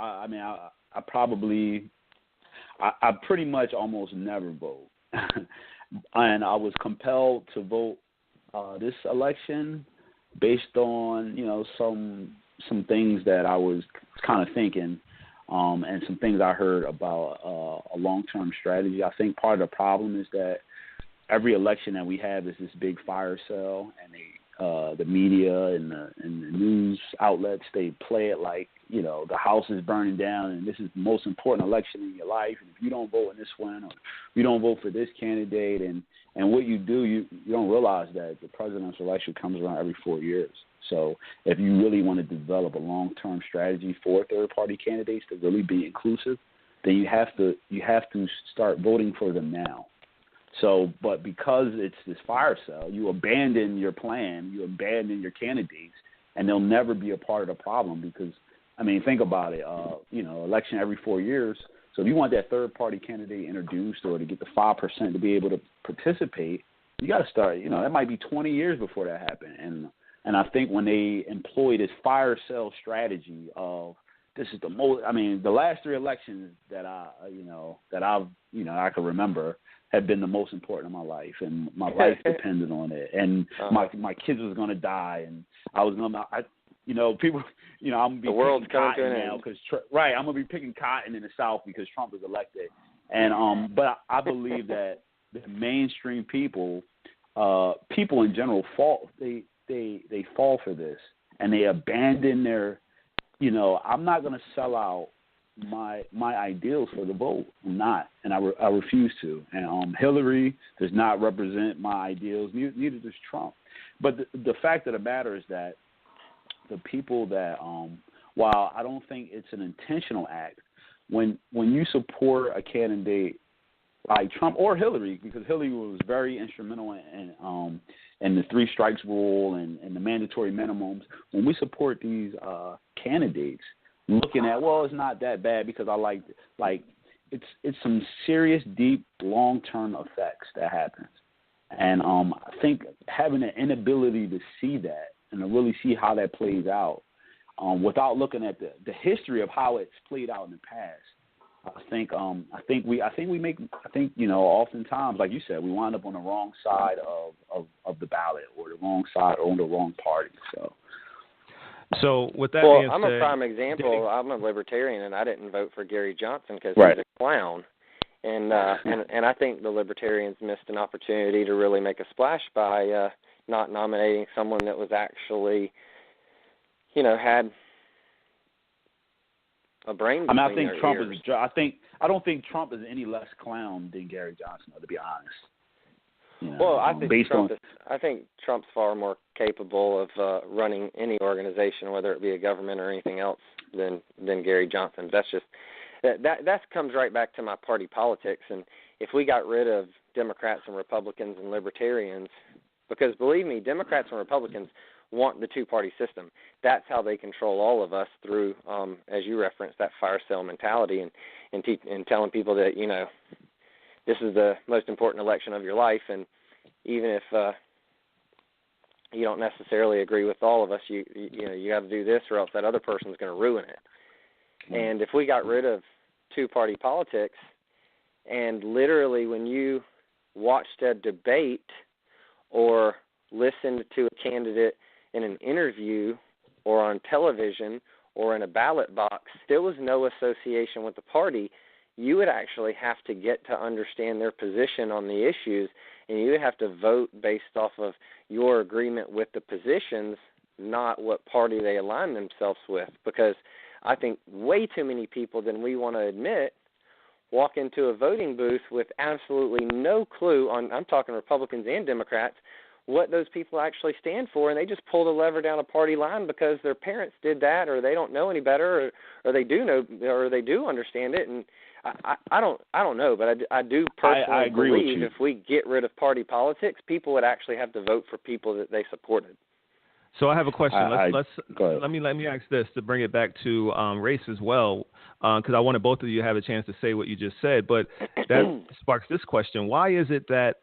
I pretty much almost never vote, and I was compelled to vote this election based on some things that I was kind of thinking, and some things I heard about a long-term strategy. I think part of the problem is that every election that we have is this big fire sale, and the media and the news outlets, they play it like the house is burning down and this is the most important election in your life, and if you don't vote in this one, or you don't vote for this candidate, and what you do, you don't realize that the presidential election comes around every 4 years. So if you really want to develop a long-term strategy for third-party candidates to really be inclusive, then you have to start voting for them now. So, but because it's this fire sale, you abandon your plan, you abandon your candidates, and they'll never be a part of the problem because, think about it, election every 4 years. So if you want that third-party candidate introduced or to get the 5% to be able to participate, you got to start, that might be 20 years before that happened. And I think when they employ this fire sale strategy of this is the most, the last 3 elections that I can remember have been the most important in my life, and my life depended on it, and my kids was going to die, and I was going to, people, I'm going to be picking cotton now because, I'm going to be picking cotton in the South because Trump is elected, and but I believe that the mainstream people in general fall, they fall for this, and they abandon their, I'm not going to sell out my ideals for the vote. I'm not, and I refuse to. And Hillary does not represent my ideals. Neither does Trump. But the fact of the matter is that the people that, while I don't think it's an intentional act, when you support a candidate like Trump or Hillary, because Hillary was very instrumental in the 3 strikes rule and the mandatory minimums. When we support these candidates, looking at, well, it's not that bad because I like it. Like, it's some serious, deep, long-term effects that happens. And I think having an inability to see that and to really see how that plays out without looking at the history of how it's played out in the past, I think oftentimes, like you said, we wind up on the wrong side of the ballot, or the wrong side, or on the wrong party. So with that being said, I'm a prime example. I'm a libertarian, and I didn't vote for Gary Johnson because he's a clown. And I think the libertarians missed an opportunity to really make a splash by not nominating someone that was actually, had a brain. I think Trump is. I don't think Trump is any less clown than Gary Johnson, to be honest. I think Trump's far more capable of running any organization, whether it be a government or anything else, than Gary Johnson. That's just that comes right back to my party politics. And if we got rid of Democrats and Republicans and Libertarians, because believe me, Democrats and Republicans want the 2-party system. That's how they control all of us through, as you referenced, that fire sale mentality and telling people that this is the most important election of your life, and even if you don't necessarily agree with all of us, you got to do this, or else that other person's going to ruin it. And if we got rid of two-party politics, and literally when you watched a debate or listened to a candidate in an interview or on television or in a ballot box, there was no association with the party. You would actually have to get to understand their position on the issues, and you would have to vote based off of your agreement with the positions, not what party they align themselves with. Because I think way too many people than we want to admit walk into a voting booth with absolutely no clue on, I'm talking Republicans and Democrats, what those people actually stand for, and they just pull the lever down a party line because their parents did that, or they don't know any better, or they do know, or they do understand it. And I don't know, but I do personally I agree believe with you. if we get rid of party politics, people would actually have to vote for people that they supported. So I have a question. Let me ask this to bring it back to race as well, because I wanted both of you to have a chance to say what you just said. But that sparks this question: why is it that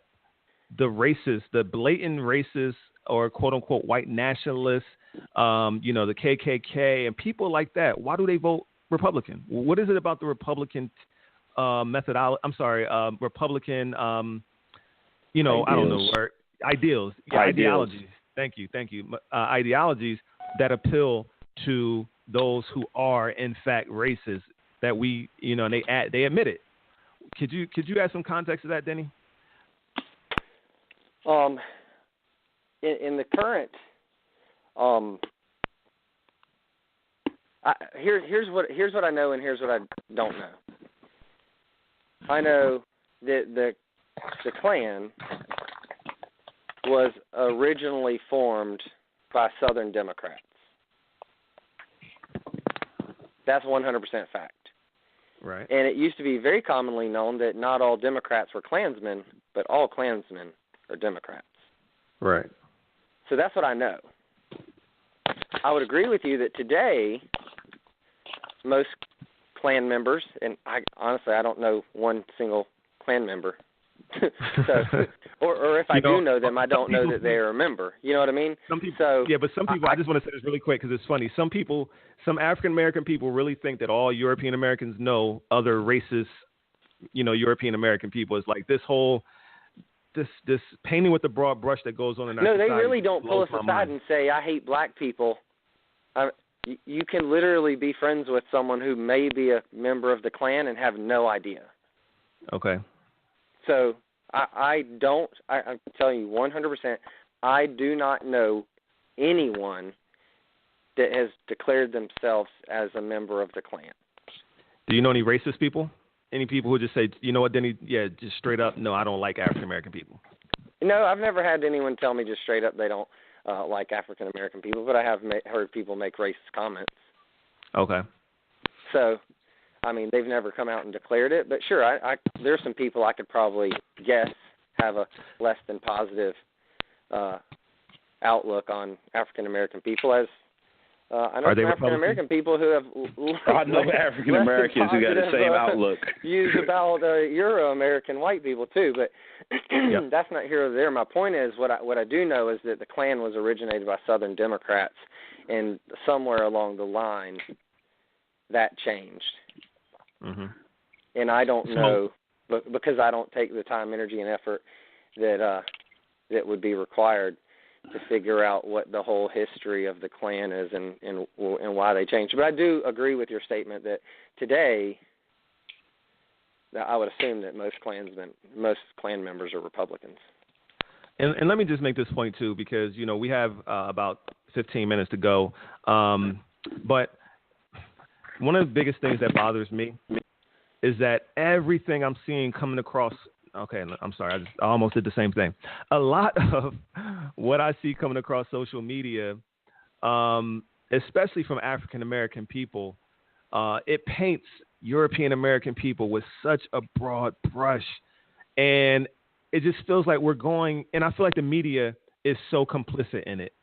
the racists, the blatant racists, or quote unquote white nationalists, the KKK and people like that, why do they vote Republican? What is it about the Republican methodology? I'm sorry, Republican, ideals. I don't know, or ideals. Yeah, ideologies. Thank you. Ideologies that appeal to those who are in fact racist. That we, and they admit it. Could you add some context to that, Denny? In the current, here's what I know and here's what I don't know. I know that the Klan was originally formed by Southern Democrats. That's 100% fact. Right. And it used to be very commonly known that not all Democrats were Klansmen, but all Klansmen are Democrats. Right. So that's what I know. I would agree with you that today most Klan members, and I don't know one single Klan member. So, or if I do know them, I don't know that they're a member. You know what I mean? Some people, so, yeah, but some people. I just want to say this really quick because it's funny. Some African American people really think that all European Americans know other racist, European American people. It's like this whole this painting with the broad brush that goes on in our society. No, they really don't pull us aside and say, I hate black people. You can literally be friends with someone who may be a member of the Klan and have no idea. Okay. So I'm telling you 100%, I do not know anyone that has declared themselves as a member of the Klan. Do you know any racist people? Any people who just say, you know what, Denny, just straight up, no, I don't like African-American people? No, I've never had anyone tell me just straight up they don't like African-American people, but I have heard people make racist comments. Okay. So, I mean, they've never come out and declared it, but sure, there's some people I could probably guess have a less than positive outlook on African-American people as I know some African-American people who have I know African-Americans who got the same outlook. Views about Euro-American white people too, but that's not here or there. My point is what I do know is that the Klan was originated by Southern Democrats, and somewhere along the line that changed. Mm-hmm. And I don't know, because I don't take the time, energy, and effort that would be required to figure out what the whole history of the Klan is and why they changed. But I do agree with your statement that today, I would assume that most Klan members are Republicans. And let me just make this point too, because we have about 15 minutes to go. But one of the biggest things that bothers me is that everything I'm seeing coming across. Okay, I'm sorry. I almost did the same thing. A lot of what I see coming across social media, especially from African American people, it paints European American people with such a broad brush, and it just feels like we're going. And I feel like the media is so complicit in it,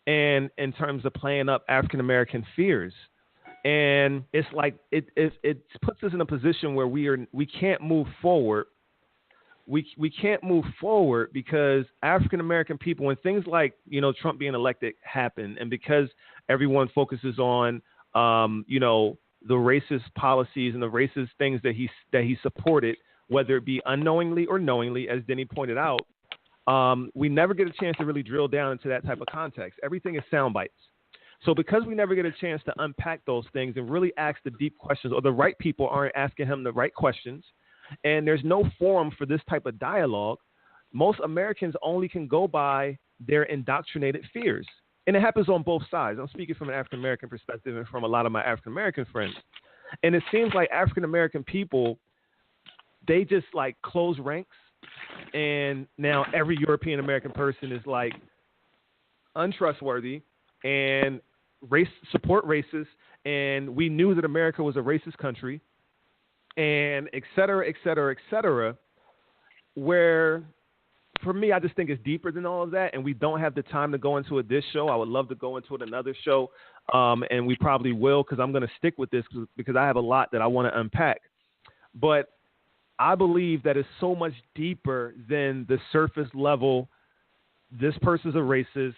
and in terms of playing up African American fears. And it's like it puts us in a position where we can't move forward. We can't move forward because African American people, when things like Trump being elected happen, and because everyone focuses on the racist policies and the racist things that he supported, whether it be unknowingly or knowingly, as Denny pointed out, we never get a chance to really drill down into that type of context. Everything is sound bites. So because we never get a chance to unpack those things and really ask the deep questions, or the right people aren't asking him the right questions, and there's no forum for this type of dialogue, most Americans only can go by their indoctrinated fears. And it happens on both sides. I'm speaking from an African-American perspective and from a lot of my African-American friends. And it seems like African-American people, they just like close ranks. And now every European-American person is like untrustworthy and support racists. And we knew that America was a racist country, and et cetera, et cetera, et cetera, where for me, I just think it's deeper than all of that, and we don't have the time to go into it this show. I would love to go into it another show, and we probably will, because I'm going to stick with this because I have a lot that I want to unpack. But I believe that it's so much deeper than the surface level. This person's a racist,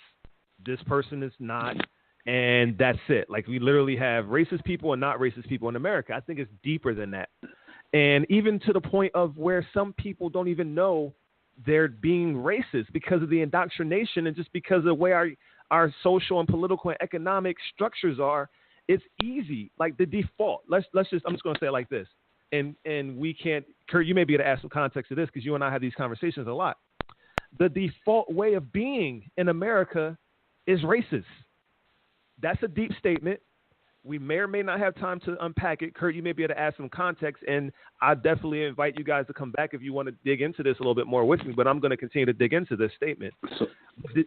this person is not, and that's it. Like, we literally have racist people and not racist people in America. I think it's deeper than that. And even to the point of where some people don't even know they're being racist because of the indoctrination and just because of the way our social and political and economic structures are. It's easy. Like the default. I'm just going to say it like this. And we can't, Kurt, you may be able to add some context to this because you and I have these conversations a lot. The default way of being in America is racist. That's a deep statement. We may or may not have time to unpack it. Kurt, you may be able to add some context, and I definitely invite you guys to come back if you want to dig into this a little bit more with me, but I'm going to continue to dig into this statement. This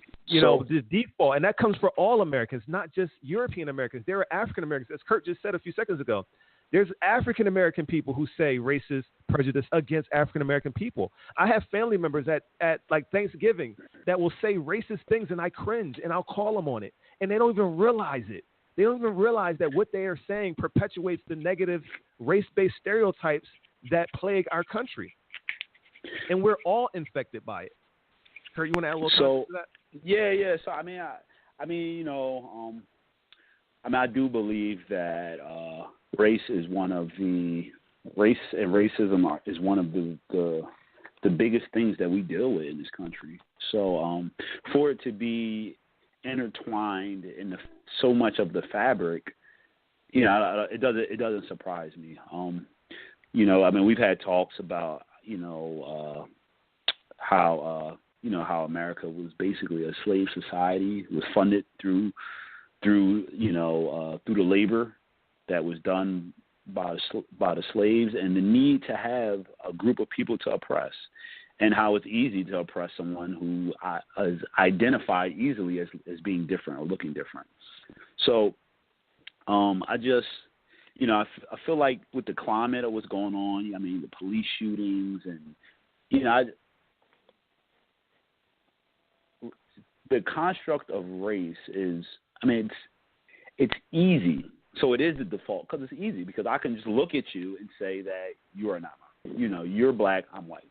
default, and that comes for all Americans, not just European Americans. There are African Americans, as Kurt just said a few seconds ago. There's African American people who say racist prejudice against African American people. I have family members at like Thanksgiving that will say racist things, and I cringe, and I'll call them on it, and they don't even realize it. They don't even realize that what they are saying perpetuates the negative race-based stereotypes that plague our country. And we're all infected by it. Kurt, you want to add a little comment to that? Yeah. So, I do believe that race and racism is one of the biggest things that we deal with in this country. So for it to be intertwined in so much of the fabric, it doesn't surprise me. We've had talks about how America was basically a slave society. It was funded through the labor that was done by the slaves, and the need to have a group of people to oppress, and how it's easy to oppress someone who is identified easily as being different or looking different. So I feel like with the climate of what's going on, the police shootings and, the construct of race is, it's easy. So it is the default because it's easy, because I can just look at you and say that you are not. You're black, I'm white.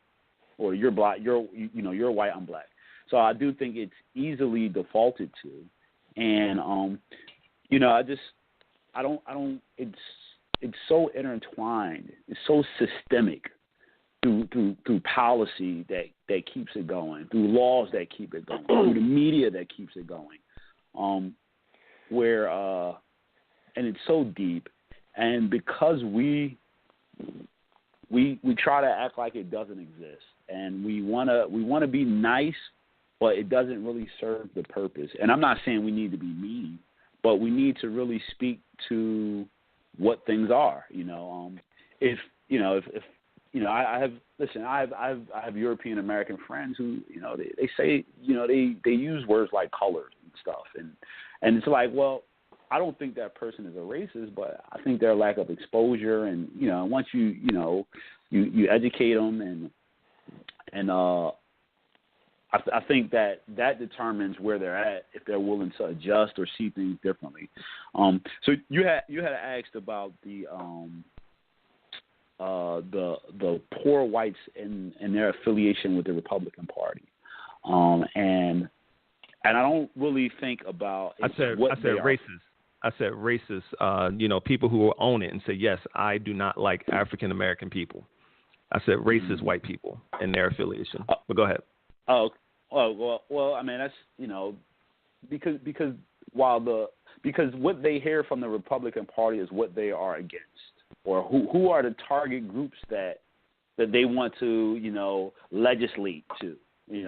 Or you're black, you're white, I'm black. So I do think it's easily defaulted to, and it's so intertwined, it's so systemic through policy that keeps it going, through laws that keep it going, through the media that keeps it going, and it's so deep, and because we try to act like it doesn't exist. And we wanna be nice, but it doesn't really serve the purpose. And I'm not saying we need to be mean, but we need to really speak to what things are. I have European American friends who they say they use words like colored and stuff, and it's like, well, I don't think that person is a racist, but I think their lack of exposure, and once you educate them, and I think that determines where they're at, if they're willing to adjust or see things differently. So you had asked about the poor whites and their affiliation with the Republican Party, and I don't really think about I said racist. I said racist, people who will own it and say, yes, I do not like African American people. I said racist white people and their affiliation. But go ahead. Oh, well, I mean, that's, because what they hear from the Republican Party is what they are against, or who are the target groups that they want to, legislate to.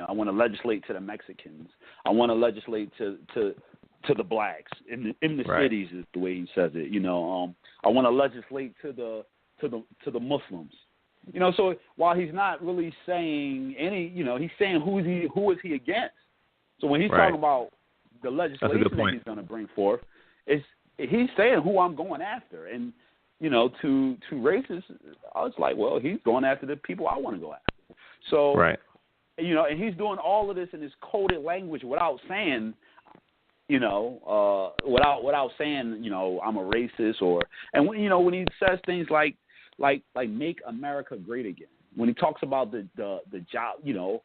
I want to legislate to the Mexicans. I want to legislate to the blacks in the right. cities, is the way he says it. I want to legislate to the Muslims. So while he's not really saying any, he's saying who is he against. So when he's talking about the legislation that he's going to bring forth, he's saying who I'm going after. And, to racists, I was like, well, he's going after the people I want to go after. So, right. And he's doing all of this in this coded language without saying, without saying, I'm a racist and when he says things like make America great again, when he talks about the job, the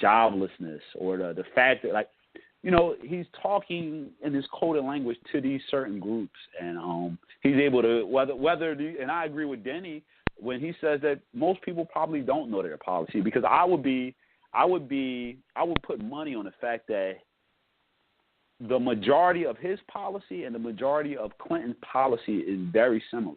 joblessness or the fact that he's talking in this coded language to these certain groups, and he's able to and I agree with Denny when he says that most people probably don't know their policy, because I would put money on the fact that the majority of his policy and the majority of Clinton's policy is very similar.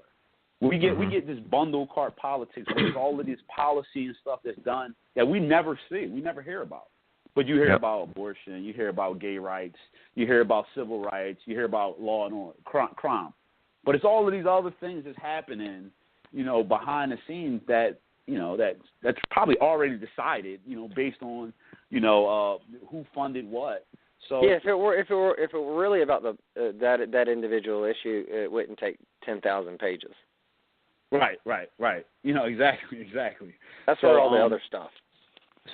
We get this bundle cart politics where there's all of this policy and stuff that's done that we never see, we never hear about. But you hear about abortion, you hear about gay rights, you hear about civil rights, you hear about law and order, crime. But it's all of these other things that's happening, behind the scenes that that's probably already decided, based on who funded what. So yeah, if it were really about that individual issue, it wouldn't take 10,000 pages. Right. Exactly. That's where all the other stuff.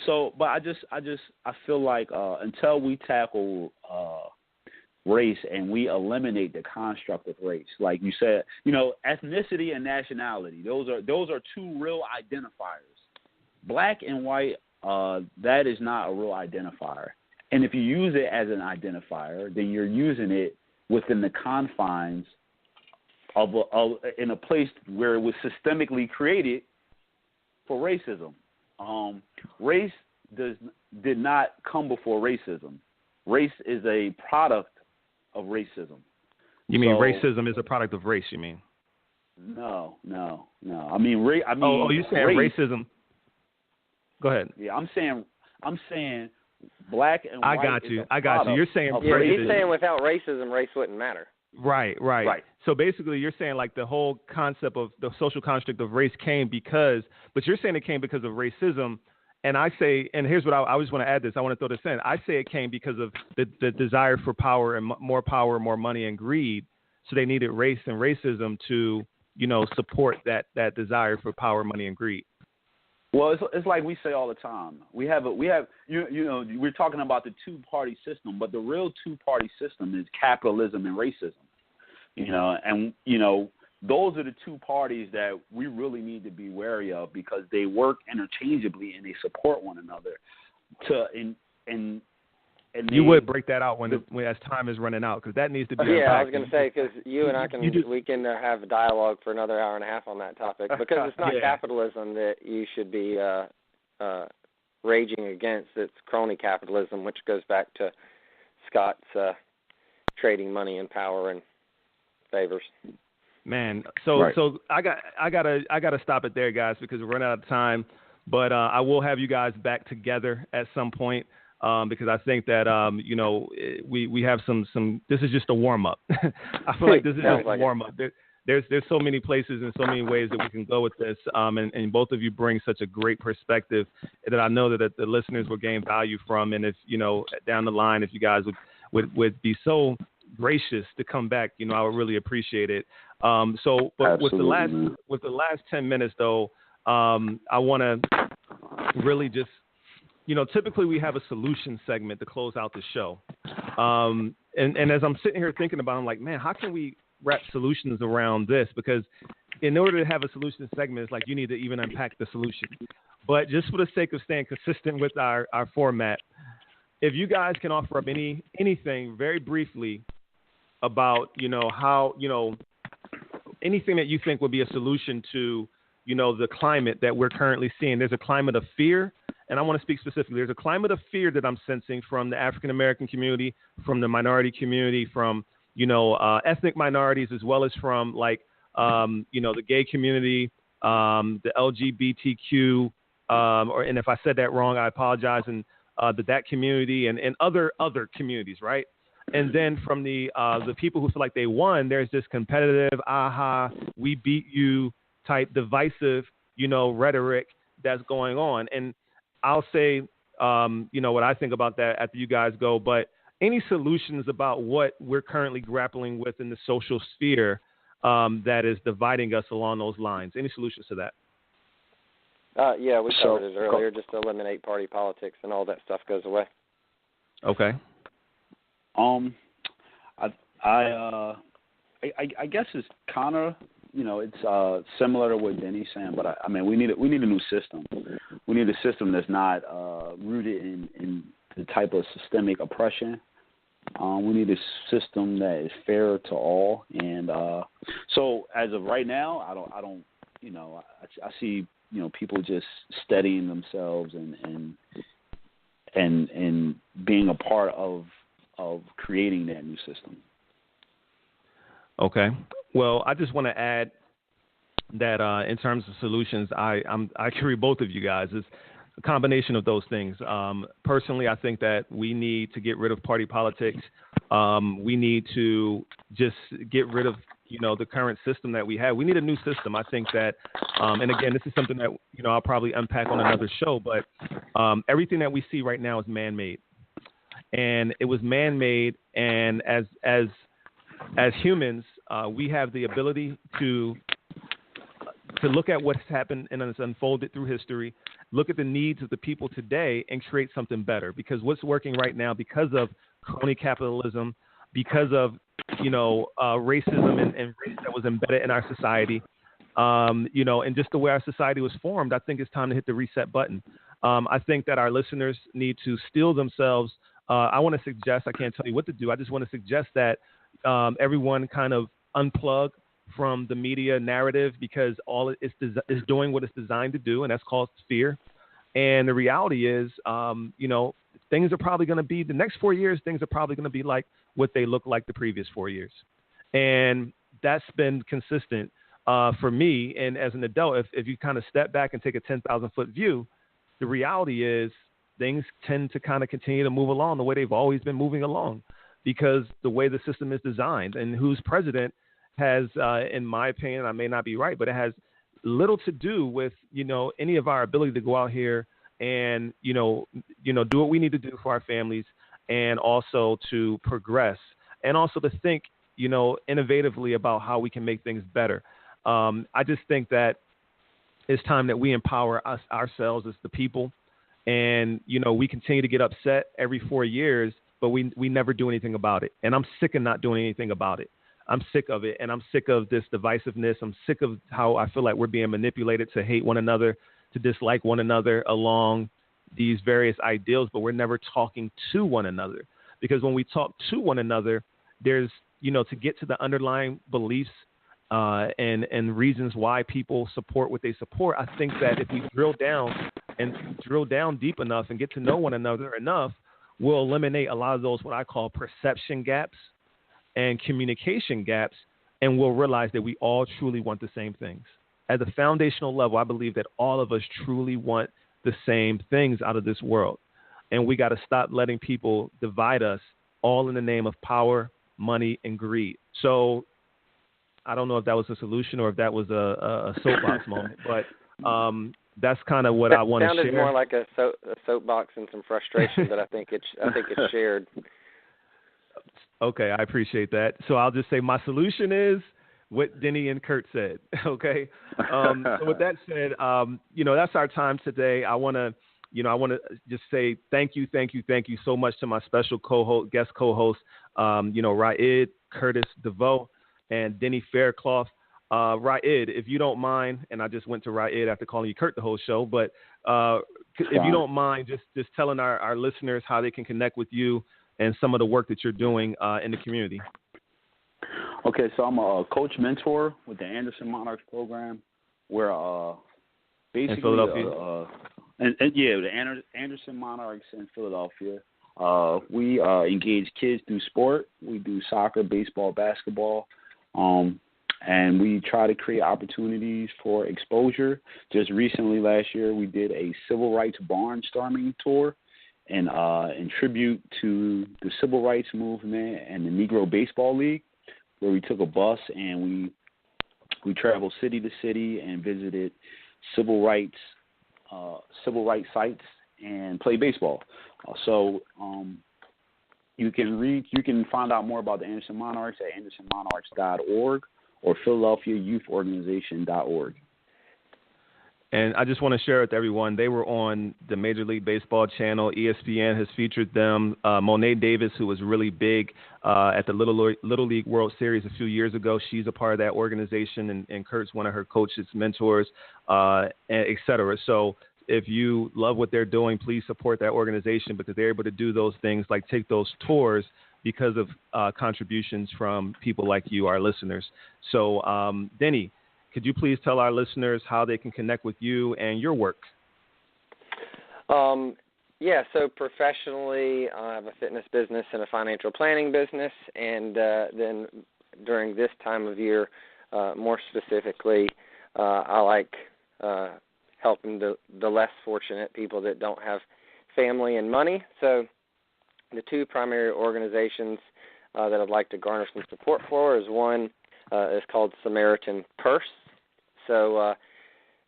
So, but I feel like until we tackle race and we eliminate the construct of race, like you said, ethnicity and nationality, those are two real identifiers. Black and white, that is not a real identifier. And if you use it as an identifier, then you're using it within the confines of in a place where it was systemically created for racism. Race did not come before racism. Race is a product of racism. You mean racism is a product of race? You mean? No. I mean, you're saying racism? Go ahead. Yeah, I'm saying black and white. I got you. You're saying racism. He's saying without racism, race wouldn't matter. Right. So basically, you're saying like the whole concept of the social construct of race came but you're saying it came because of racism. And I say, and here's what I just want to add this. I want to throw this in. I say it came because of the desire for power, more money, and greed. So they needed race and racism to, support that desire for power, money, and greed. Well, it's like we say all the time. We're talking about the two-party system, but the real two-party system is capitalism and racism. Those are the two parties that we really need to be wary of, because they work interchangeably and they support one another. You would break that out when as time is running out, because that needs to be. Yeah, I was going to say, because you and I we can have a dialogue for another hour and a half on that topic, because it's not capitalism that you should be raging against. It's crony capitalism, which goes back to Scott's trading money and power and favors. Man, so I gotta stop it there, guys, because we're running out of time. But I will have you guys back together at some point, because I think that we have some. This is just a warm up. I feel like this is just a warm up. There's so many places and so many ways that we can go with this, and both of you bring such a great perspective that I know that the listeners will gain value from. And if down the line, if you guys would be so gracious to come back, I would really appreciate it. But with the last 10 minutes though, I want to really just, typically we have a solution segment to close out the show. And as I'm sitting here thinking about it, I'm like, man, how can we wrap solutions around this? Because in order to have a solution segment, it's like you need to even unpack the solution. But just for the sake of staying consistent with our format, if you guys can offer up anything very briefly about, how, anything that you think would be a solution to, the climate that we're currently seeing. There's a climate of fear, and I want to speak specifically. There's a climate of fear that I'm sensing from the African American community, from the minority community, from, ethnic minorities, as well as from the gay community, the LGBTQ, and if I said that wrong, I apologize, and that community and other communities, right? And then from the people who feel like they won, there's this competitive, we beat you type divisive, rhetoric that's going on. And I'll say, what I think about that after you guys go, but any solutions about what we're currently grappling with in the social sphere that is dividing us along those lines? Any solutions to that? Yeah, we covered it earlier. Just to eliminate party politics and all that stuff goes away. Okay. I guess it's kind of, it's similar to what Denny's saying, but I mean, we need a new system. We need a system that's not rooted in the type of systemic oppression. We need a system that is fair to all, and so as of right now, I don't, I see, people just steadying themselves and being a part of creating that new system. Okay. Well, I just want to add that in terms of solutions, I agree with both of you guys. It's a combination of those things. Personally, I think that we need to get rid of party politics. We need to just get rid of, the current system that we have. We need a new system. I think that, and again, this is something that, I'll probably unpack on another show, but everything that we see right now is man-made. And it was man-made, and as humans, we have the ability to look at what's happened and it's unfolded through history, look at the needs of the people today, and create something better. Because what's working right now, because of crony capitalism, because of racism and race that was embedded in our society, and just the way our society was formed, I think it's time to hit the reset button. I think that our listeners need to steel themselves. I want to suggest, I can't tell you what to do, I just want to suggest that everyone kind of unplug from the media narrative, because all is doing what it's designed to do, and that's called fear. And the reality is, things are probably going to be, the next 4 years, things are probably going to be like what they look like the previous 4 years. And that's been consistent for me. And as an adult, if you kind of step back and take a 10,000-foot view, the reality is things tend to kind of continue to move along the way they've always been moving along, because the way the system is designed, and who's president has, in my opinion, I may not be right, but it has little to do with, any of our ability to go out here and, do what we need to do for our families, and also to progress, and also to think, innovatively about how we can make things better. I just think that it's time that we empower ourselves as the people. And, we continue to get upset every 4 years, but we never do anything about it. And I'm sick of not doing anything about it. I'm sick of it. And I'm sick of this divisiveness. I'm sick of how I feel like we're being manipulated to hate one another, to dislike one another along these various ideals, but we're never talking to one another. Because when we talk to one another, there's, to get to the underlying beliefs and reasons why people support what they support. I think that if we drill down deep enough and get to know one another enough, we'll eliminate a lot of those, what I call perception gaps and communication gaps, and we'll realize that we all truly want the same things. At the foundational level, I believe that all of us truly want the same things out of this world. And we got to stop letting people divide us, all in the name of power, money, and greed. So I don't know if that was a solution or if that was a soapbox moment, but that's kind of what I want to share. It sounded more like a soapbox and some frustration, but I think it's shared. Okay, I appreciate that. So I'll just say my solution is what Denny and Kurt said. Okay. So with that said, that's our time today. I want to just say thank you so much to my special guest co-host, Raed, Curtis DeVeaux, and Denny Faircloth. Raed, if you don't mind, and I just went to Raed after calling you Kurt the whole show, but if you don't mind, just telling our listeners how they can connect with you and some of the work that you're doing in the community. Okay, so I'm a coach mentor with the Anderson Monarchs program. We're basically in Philadelphia. The Anderson Monarchs in Philadelphia. We engage kids through sport. We do soccer, baseball, basketball, and we try to create opportunities for exposure. Just recently, last year, we did a civil rights barnstorming tour in tribute to the civil rights movement and the Negro Baseball League, where we took a bus and we traveled city to city and visited civil rights sites and played baseball. So you can find out more about the Anderson Monarchs at andersonmonarchs.org or philadelphiayouthorganization.org. And I just want to share with everyone, they were on the Major League Baseball channel. ESPN has featured them. Monet Davis, who was really big at the Little League World Series a few years ago, she's a part of that organization, and Kurt's one of her coaches, mentors, et cetera. So if you love what they're doing, please support that organization because they're able to do those things like take those tours because of contributions from people like you, our listeners. So, Denny, could you please tell our listeners how they can connect with you and your work? So professionally, I have a fitness business and a financial planning business, and then during this time of year, more specifically, I like helping the less fortunate people that don't have family and money. So the two primary organizations that I'd like to garner some support for is one is called Samaritan Purse. So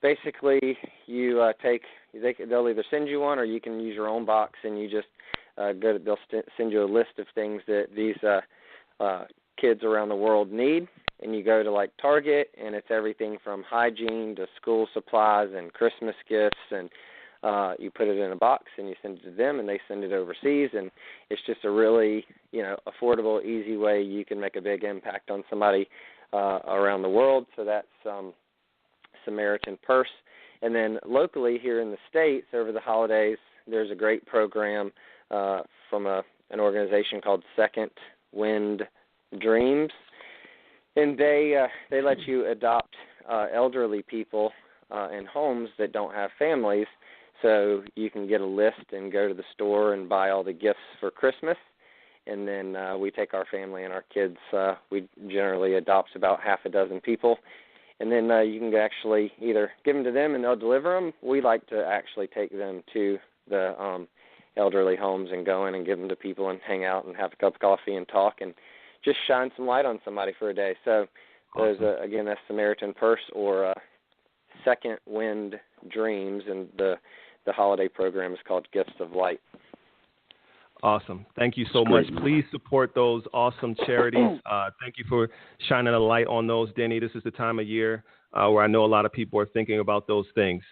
basically, they'll either send you one or you can use your own box, and you just they'll send you a list of things that these kids around the world need, and you go to like Target, and it's everything from hygiene to school supplies and Christmas gifts, and you put it in a box and you send it to them, and they send it overseas, and it's just a really affordable, easy way you can make a big impact on somebody around the world. So that's Samaritan Purse. And then locally here in the States over the holidays, there's a great program from an organization called Second Wind Dreams, and they let you adopt elderly people in homes that don't have families, so you can get a list and go to the store and buy all the gifts for Christmas, and then we take our family and our kids. We generally adopt about half a dozen people, and then you can actually either give them to them and they'll deliver them. We like to actually take them to the elderly homes and go in and give them to people and hang out and have a cup of coffee and talk and just shine some light on somebody for a day. So awesome. There's, again, that's Samaritan Purse or Second Wind Dreams, and the holiday program is called Gifts of Light. Awesome. Thank you so much. Please support those awesome charities. Thank you for shining a light on those, Denny. This is the time of year where I know a lot of people are thinking about those things.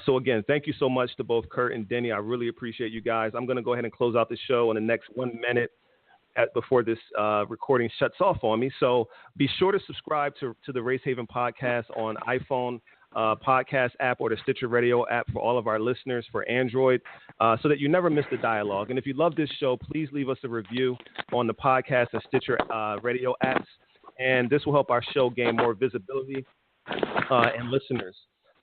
So, again, thank you so much to both Kurt and Denny. I really appreciate you guys. I'm going to go ahead and close out the show in the next 1 minute before this recording shuts off on me. So be sure to subscribe to the Race Haven podcast on iPhone podcast app or the Stitcher Radio app for all of our listeners for Android so that you never miss the dialogue. And if you love this show, please leave us a review on the podcast and Stitcher Radio apps. And this will help our show gain more visibility and listeners.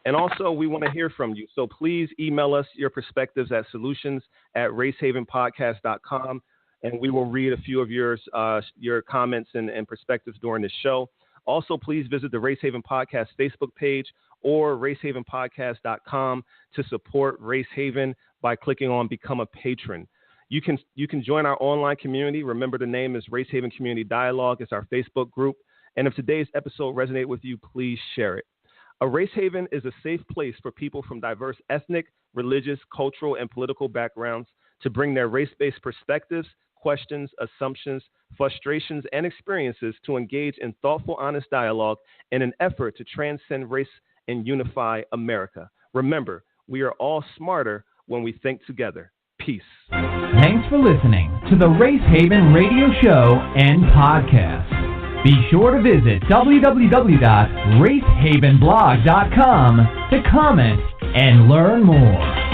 And also, we want to hear from you. So please email us your perspectives at solutions@racehavenpodcast.com. And we will read a few of your comments and perspectives during the show. Also, please visit the Race Haven Podcast Facebook page or racehavenpodcast.com to support Race Haven by clicking on Become a Patron. You can join our online community. Remember, the name is Race Haven Community Dialogue. It's our Facebook group. And if today's episode resonated with you, please share it. A Race Haven is a safe place for people from diverse ethnic, religious, cultural, and political backgrounds to bring their race-based perspectives, questions, assumptions, frustrations, and experiences to engage in thoughtful, honest dialogue in an effort to transcend race and unify America. Remember, we are all smarter when we think together. Peace. Thanks for listening to the Race Haven Radio Show and Podcast. Be sure to visit www.racehavenblog.com to comment and learn more.